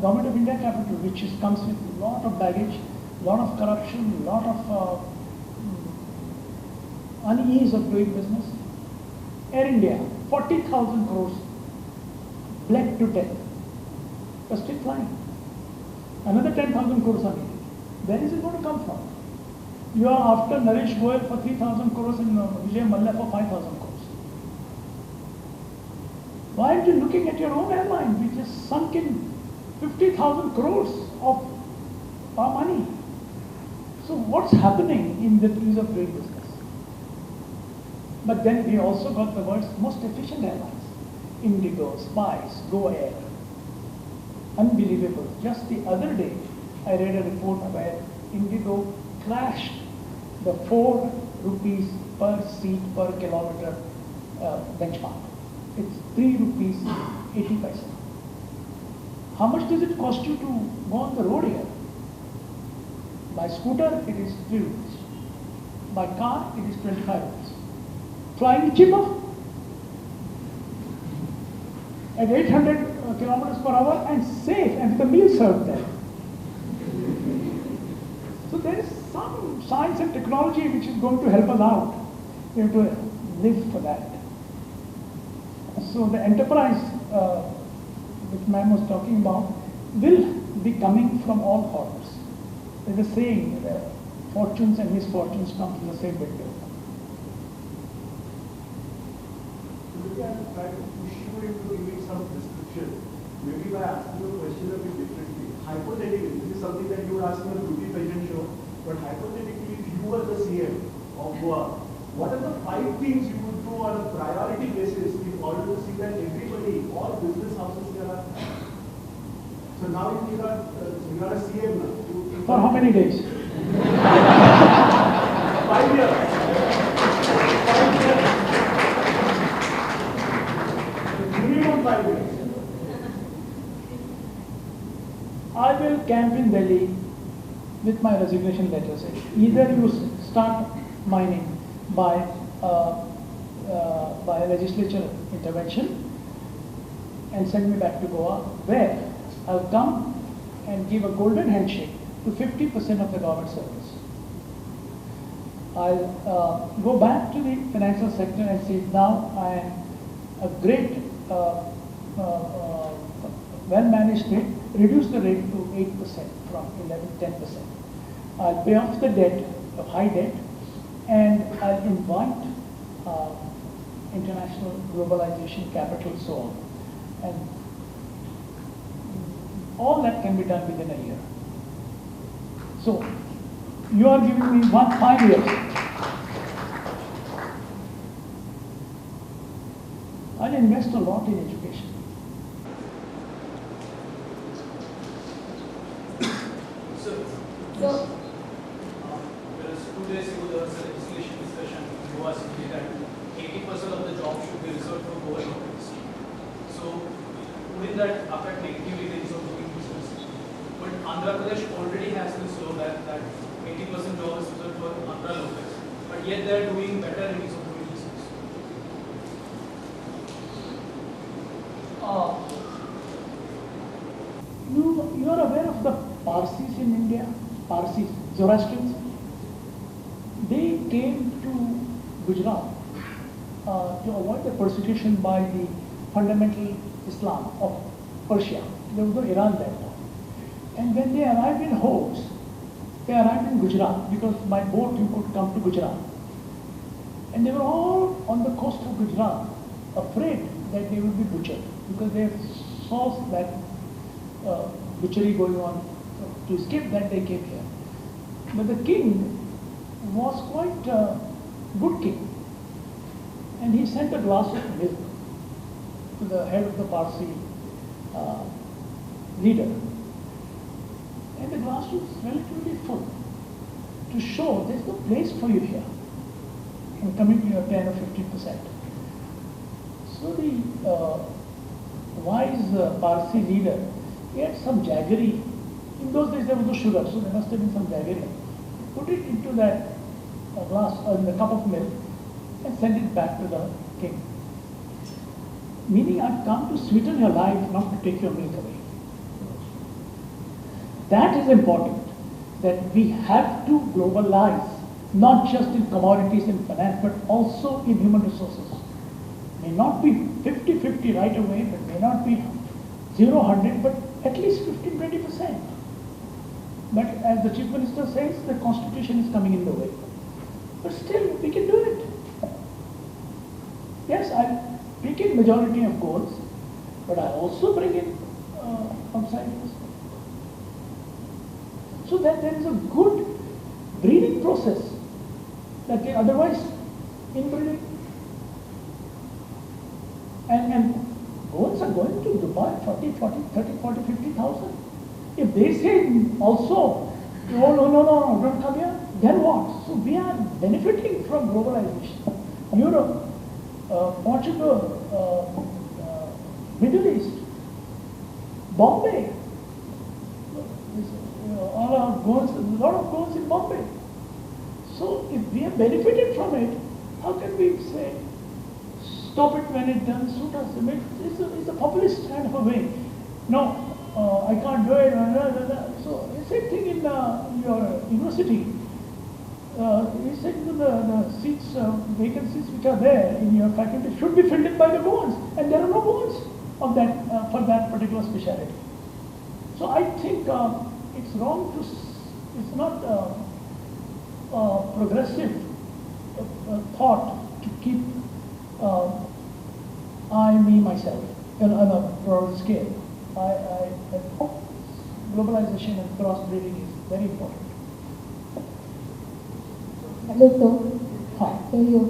Government of India capital, which comes with a lot of baggage, a lot of corruption, a lot of unease of doing business? Air India, 40,000 crores, bled to death. A strict line. Another 10,000 crores are needed. Where is it going to come from? You are after Naresh Goyal for 3,000 crores and Vijay Malla for 5,000 crores. Why aren't you looking at your own airline, which has sunk in 50,000 crores of our money? So what's happening in the ease of doing business? But then we also got the world's most efficient airlines. Indigo, Spice, Go Air. Unbelievable. Just the other day, I read a report where Indigo crashed the 4 rupees per seat per kilometer benchmark. It's 3 rupees 80 paise. How much does it cost you to go on the road here? By scooter, it is 3 rupees. By car, it is 25 rupees. Flying cheaper at 800 kilometers per hour and safe, and with a meal served there. So there is some science and technology which is going to help us out. We have to live for that. So the enterprise which ma'am was talking about will be coming from all corners. There's a saying, fortunes and misfortunes come from the same window. Maybe I'll try to push you into giving some description. Maybe by asking you a question a bit differently. Hypothetically, this is something that you were asking a beauty pageant show, but hypothetically, if you were the CM of Goa, what are the 5 things you would do on a priority basis in order to see that everybody, all business houses here are? So now you are a CM now. For how many days? 5 years. 5 years. Minimum 5 years. I will camp in Delhi with my resignation letter. Say, either you start mining by legislature intervention and send me back to Goa, where I'll come and give a golden handshake to 50% of the government service. I'll go back to the financial sector and say, now I am a great, well-managed state, reduce the rate to 8% from 10%. I'll pay off the debt, the high debt, and I'll invite international globalization capital, so on. And all that can be done within a year. So, you are giving me 5 years. I'll invest a lot in education. Whereas 2 days ago there was a legislation discussion in Goa City that 80% of the jobs should be reserved for Goa University. So wouldn't that affect negatively the ease of doing business? But Andhra Pradesh already has this law that 80% job is reserved for Andhra locals. But yet they are doing better in ease of doing business. You are aware of the Parsis in India? Parsis, Zoroastrians? They came to Gujarat to avoid the persecution by the fundamental Islam of Persia. There was no Iran that time. And when they arrived in hordes, they arrived in Gujarat because by boat you could come to Gujarat. And they were all on the coast of Gujarat afraid that they would be butchered because they saw that butchery going on. To escape that, they came here. But the king was quite a good king. And he sent a glass of milk to the head of the Parsi leader. And the glass was relatively full to show there's no place for you here in coming to your 10 or 15%. So the wise Parsi leader, he had some jaggery. In those days there was no sugar, so there must have been some jaggery. Put it into that a glass, in a cup of milk, and send it back to the king. Meaning, I've come to sweeten your life, not to take your milk away. That is important, that we have to globalize, not just in commodities and finance, but also in human resources. May not be 50-50 right away, but may not be 0-100, but at least 15-20%. But as the Chief Minister says, the Constitution is coming in the way. But still, we can do it. Yes, I pick in majority of goals, but I also bring in outsiders. So that there is a good breeding process that they otherwise inbreeding. And goals are going to Dubai 30, 50,000. If they say also, oh, no, don't come here, then what? So we are benefiting from globalization. Europe, Portugal, Middle East, Bombay, all our goals, a lot of goals in Bombay. So if we have benefited from it, how can we say, stop it when it doesn't suit us? I mean, it's a populist kind of a way. No, I can't do it. So the same thing in your university. You said the seats, vacant seats which are there in your faculty should be filled in by the Goans, and there are no Goans of that for that particular specialty. So I think it's wrong to, it's not progressive thought to keep I, me, myself on a broad scale. Globalization and cross-breeding is very important. Hello, sir. Hi. Sir, you.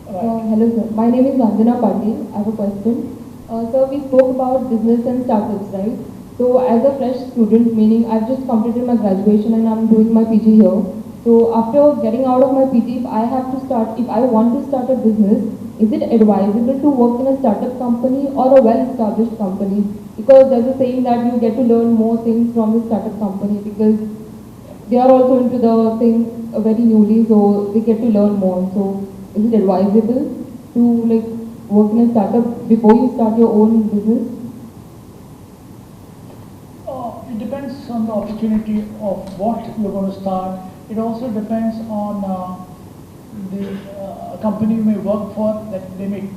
Right. Hello, sir. My name is Vandana Patil. I have a question. Sir, we spoke about business and startups, right? So, as a fresh student, meaning I've just completed my graduation and I'm doing my PG here. So, after getting out of my PG, if I want to start a business, is it advisable to work in a startup company or a well-established company? Because there's a saying that you get to learn more things from the startup company because they are also into the thing very newly, so they get to learn more. So, is it advisable to work in a startup before you start your own business? It depends on the opportunity of what you're going to start. It also depends on the company you may work for, that they may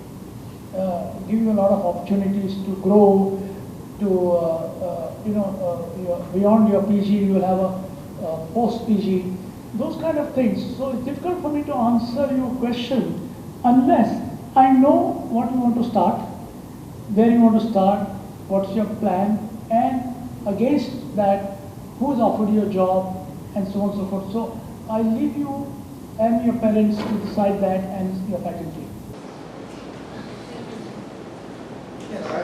give you a lot of opportunities to grow, to beyond your PG, you will have a post-PG, those kind of things. So it's difficult for me to answer your question unless I know what you want to start, where you want to start, what's your plan, and against that, who's offered you a job, and so on and so forth. So I leave you and your parents to decide that, and your faculty. Yes, I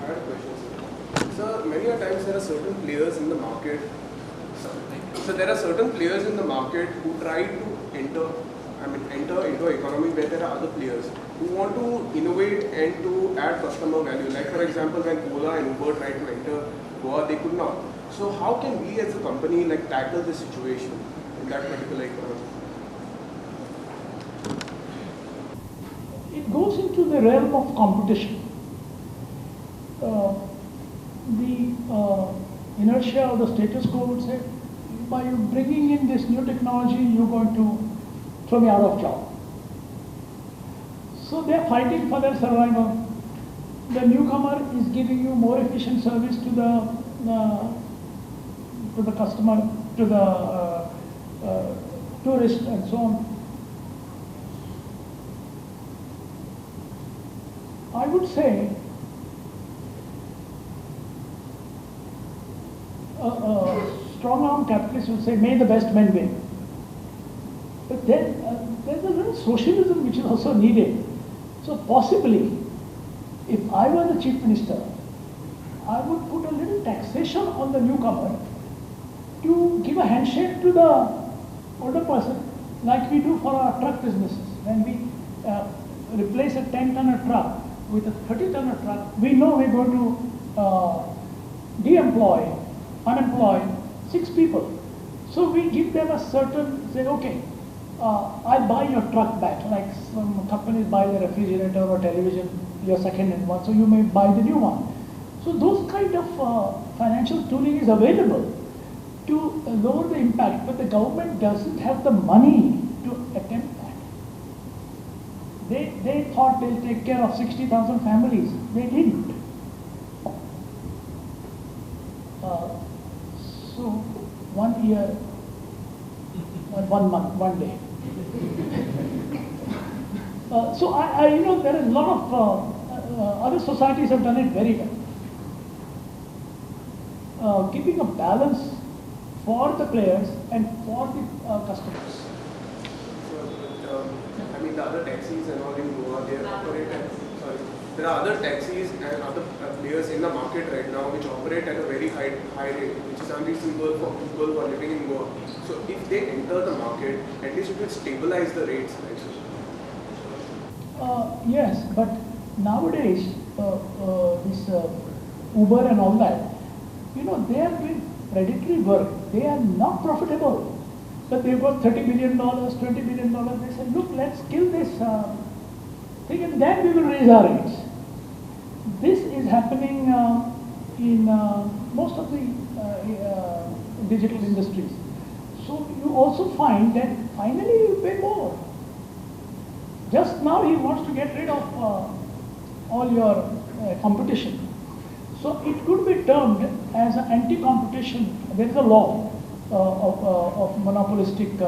had a question, sir. Sir, many a times there are certain players in the market. So there are certain players in the market who try to enter into an economy where there are other players who want to innovate and to add customer value. Like for example, when Ola and Uber tried to enter Goa, they could not. So how can we as a company tackle this situation in that particular economy? It goes into the realm of competition. The inertia or the status quo would say, by bringing in this new technology, you're going to throw me out of job. So they're fighting for their survival. The newcomer is giving you more efficient service to the customer, to the tourist, and so on. I would say strong-arm capitalists will say, may the best men win. But then there's a little socialism which is also needed. So possibly, if I were the Chief Minister, I would put a little taxation on the newcomer to give a handshake to the older person, like we do for our truck businesses. When we replace a 10-tonner truck with a 30-tonner truck, we know we're going to unemploy 6 people. So we give them a certain, say, okay, I'll buy your truck back, like some companies buy the refrigerator or television, your second-hand one, so you may buy the new one. So those kind of financial tooling is available to lower the impact, but the government doesn't have the money to attempt that. They thought they'll take care of 60,000 families. They didn't. So 1 year, 1 month, 1 day. So there is a lot of other societies have done it very well. Keeping a balance for the players and for the customers. So, I mean, the other taxis and all in Goa, they operate at, there are other taxis and other players in the market right now which operate at a very high rate, which is unreasonable for people who are living in Goa. So if they enter the market, at least it will stabilize the rates, right? Yes, but nowadays, this Uber and all that, they are doing predatory work. They are not profitable. But they've got $30 million, $20 million. They said, look, let's kill this thing and then we will raise our rates. This is happening in most of the digital industries. So you also find that finally you pay more. Just now he wants to get rid of all your competition. So it could be termed as an anti-competition. There is a law of monopolistic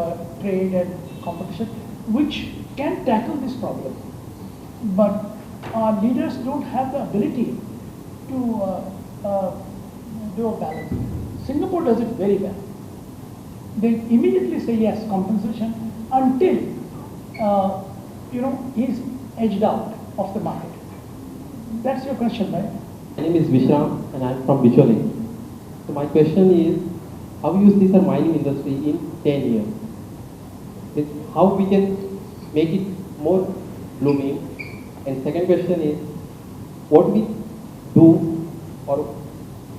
trade and competition which can tackle this problem. But our leaders don't have the ability to do a balance. Singapore does it very well. They immediately say yes, compensation, until he's edged out of the market. That's your question, right? My name is Vishram and I am from Visually. So my question is, how you see the mining industry in 10 years? How we can make it more blooming? And second question is, what we do, or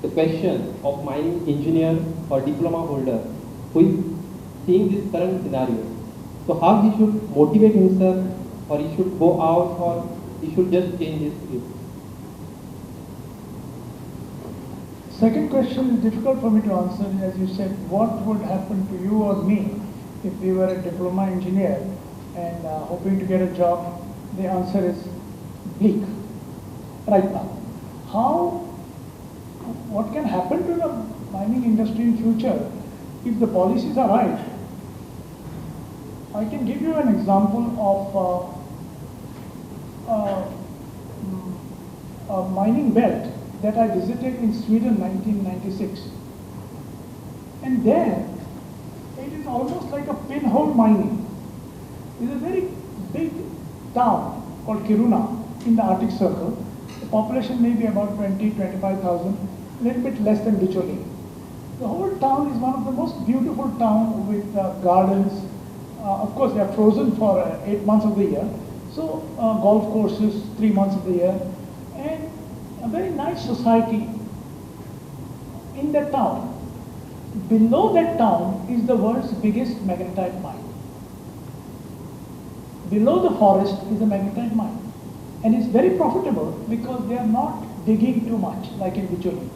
the question of mining engineer or diploma holder who is seeing this current scenario. So how he should motivate himself, or he should go out, or he should just change his skills? Second question is difficult for me to answer. As you said, what would happen to you or me if we were a diploma engineer and hoping to get a job? The answer is bleak right now. What can happen to the mining industry in future if the policies are right? I can give you an example of a mining belt that I visited in Sweden 1996. And there, it is almost like a pinhole mining. It's a very big town called Kiruna in the Arctic Circle. The population may be about 25,000, a little bit less than Bicholi. The whole town is one of the most beautiful towns with gardens. Of course, they are frozen for 8 months of the year. So golf courses 3 months of the year. And a very nice society in that town. Below that town is the world's biggest magnetite mine. Below the forest is a magnetite mine. And it's very profitable because they are not digging too much like in Bicholi.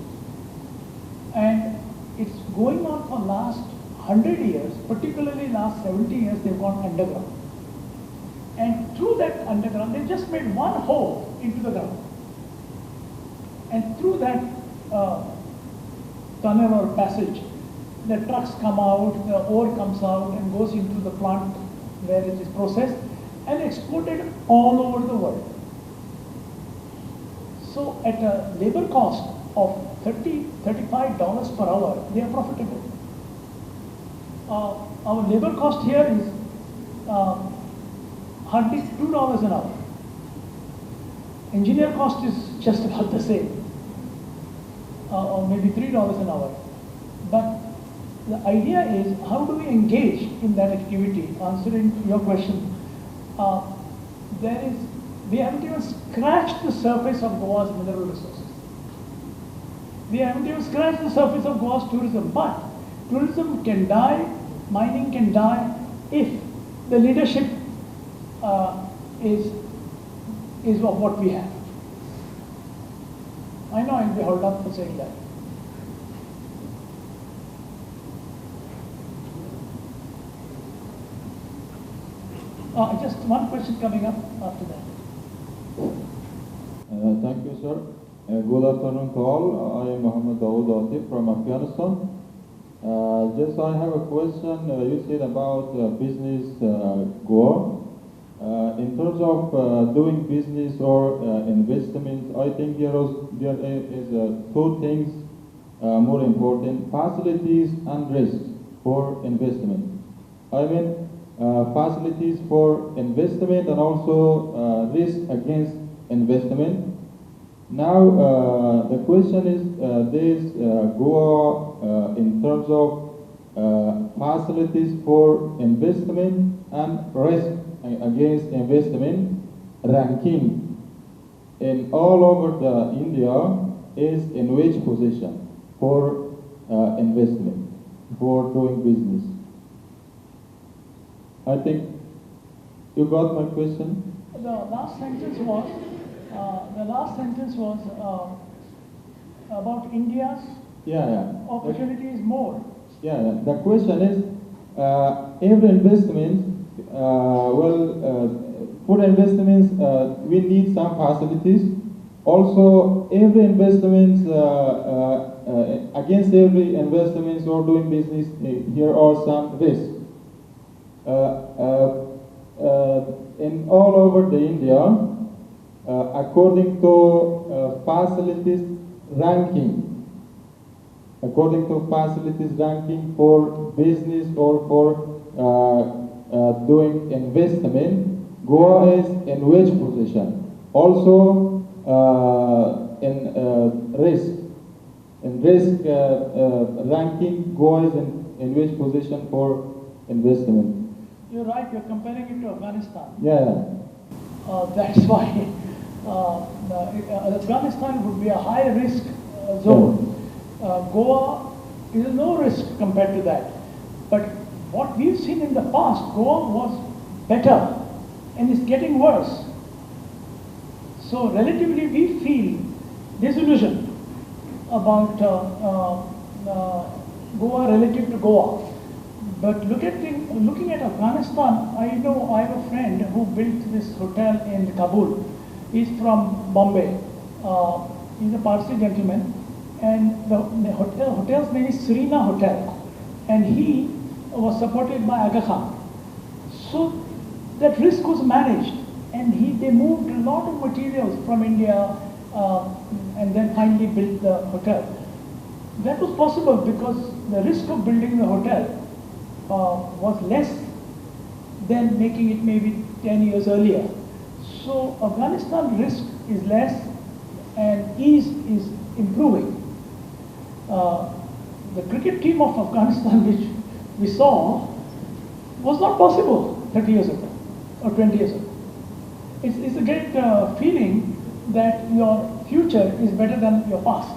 And it's going on for last 100 years, particularly last 70 years, they've gone underground. And through that underground, they just made one hole into the ground. And through that tunnel or passage, the trucks come out, the ore comes out and goes into the plant where it is processed and exported all over the world. So at a labor cost of $35 per hour, they are profitable. Our labor cost here is hardly $2 an hour. Engineer cost is just about the same, or maybe $3 an hour. But the idea is, how do we engage in that activity? Answering your question, we haven't even scratched the surface of Goa's mineral resources. We haven't even scratched the surface of Goa's tourism, but tourism can die, mining can die if the leadership is of what we have. I know I'll be held up for saying that. Just one question coming up after that. Thank you, sir. Good afternoon to all. I am Mohammed Auduth from Afghanistan. Just I have a question. You said about business Goa. In terms of doing business or investment, I think there is two things more important: facilities and risks for investment. I mean, facilities for investment and also risk against investment. Now, the question is this Goa in terms of facilities for investment and risk against investment ranking in all over the India is in which position for investment, for doing business? I think you got my question. The last sentence was about India's opportunity is more. Yeah, the question is every investment, for investments we need some facilities. Also, every investment, against every investments or doing business, here are some risks. In all over the India, according to facilities ranking, for business or for doing investment, Goa is in which position? Also in risk ranking, Goa is in which position for investment? You're right, you're comparing it to Afghanistan. Yeah. That's why Afghanistan would be a high risk zone. Goa is no risk compared to that. But what we've seen in the past, Goa was better and is getting worse. So relatively we feel disillusioned about Goa relative to Goa. But looking at Afghanistan, I know I have a friend who built this hotel in Kabul. He's from Bombay. He's a Parsi gentleman. And the hotel's name is Serena Hotel. And he was supported by Aga Khan. So that risk was managed. And they moved a lot of materials from India and then finally built the hotel. That was possible because the risk of building the hotel was less than making it maybe 10 years earlier. So Afghanistan risk is less and ease is improving. The cricket team of Afghanistan, which we saw, was not possible 30 years ago or 20 years ago. It's a great feeling that your future is better than your past.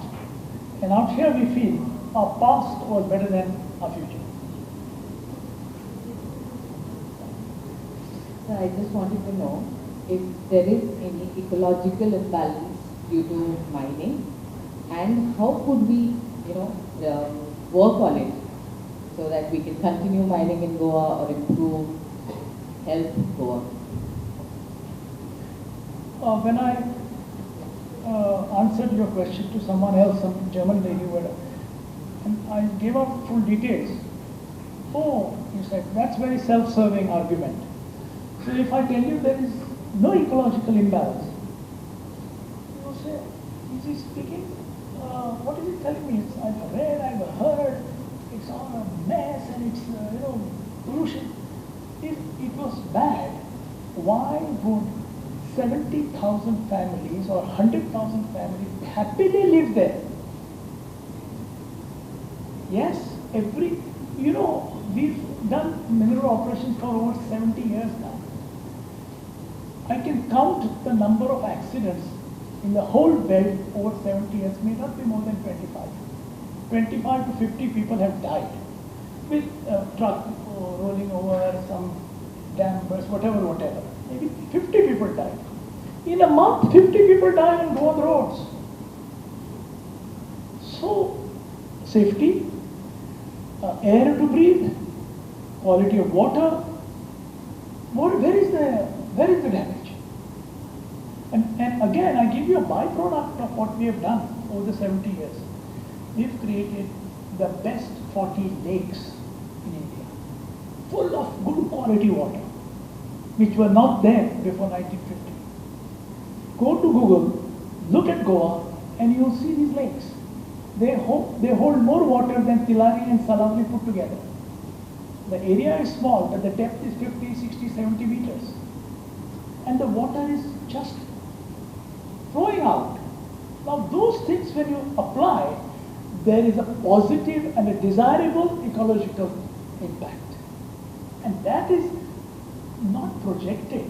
And out here we feel our past was better than our future. So I just wanted to know if there is any ecological imbalance due to mining, and how could we, work on it so that we can continue mining in Goa or improve, help Goa. When I answered your question to someone else, some German lady, and I gave out full details. Oh, he said, that's very self-serving argument. So if I tell you there is no ecological imbalance, you will say, is he speaking? What is he telling me? I've read, I've heard, it's all a mess and it's, pollution. If it was bad, why would 70,000 families or 100,000 families happily live there? Yes, we've done mineral operations for over 70 years now. I can count the number of accidents in the whole belt over 70 years, may not be more than 25. 25 to 50 people have died with a truck rolling over some dam burst, whatever. Maybe 50 people died. In a month, 50 people died on Goa roads. So, safety, air to breathe, quality of water, where is the damage? And again, I give you a byproduct of what we have done over the 70 years. We've created the best 40 lakes in India, full of good quality water, which were not there before 1950. Go to Google, look at Goa, and you'll see these lakes. They hold more water than Tilari and Salavli put together. The area is small, but the depth is 50, 60, 70 meters. And the water is just flowing out. Now those things, when you apply, there is a positive and a desirable ecological impact. And that is not projected.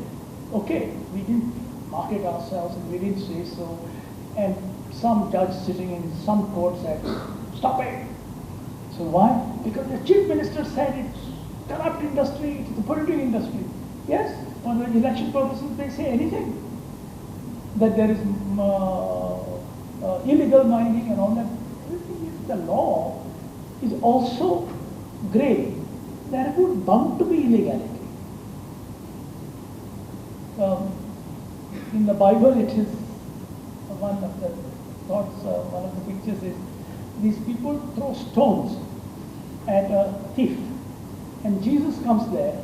Okay, we didn't market ourselves and we didn't say so. And some judge sitting in some court said, stop it. So why? Because the chief minister said it's corrupt industry, it's a polluting industry. Yes, for the election purposes they say anything. That there is illegal mining and all that. If the law is also grey, there would bound to be illegality. In the Bible it is one of the thoughts, one of the pictures is these people throw stones at a thief, and Jesus comes there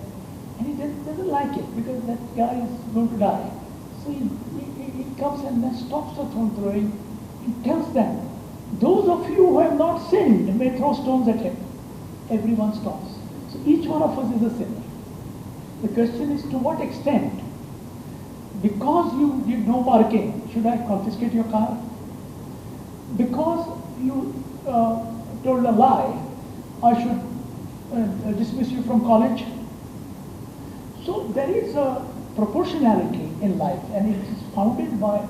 and he doesn't like it because that guy is going to die. So he comes and then stops the stone throwing and tells them, those of you who have not sinned may throw stones at him. Everyone stops. So each one of us is a sinner. The question is, to what extent? Because you did no parking, should I confiscate your car? Because you told a lie, I should dismiss you from college? So there is a proportionality in life, and it is founded by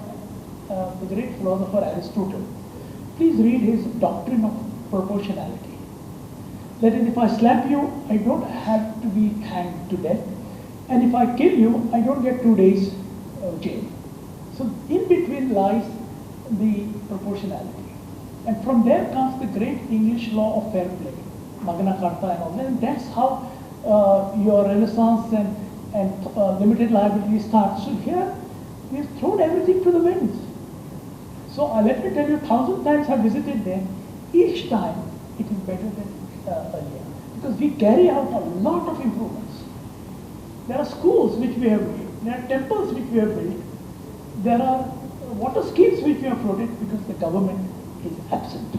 the great philosopher Aristotle. Please read his doctrine of proportionality. That is, if I slap you, I don't have to be hanged to death. And if I kill you, I don't get 2 days jail. So in between lies the proportionality. And from there comes the great English law of fair play, Magna Carta and all that. And that's how your Renaissance and limited liability starts. So here, we've thrown everything to the winds. So let me tell you, 1,000 times I've visited there. Each time, it is better than earlier. Because we carry out a lot of improvements. There are schools which we have built. There are temples which we have built. There are water schemes which we have floated because the government is absent.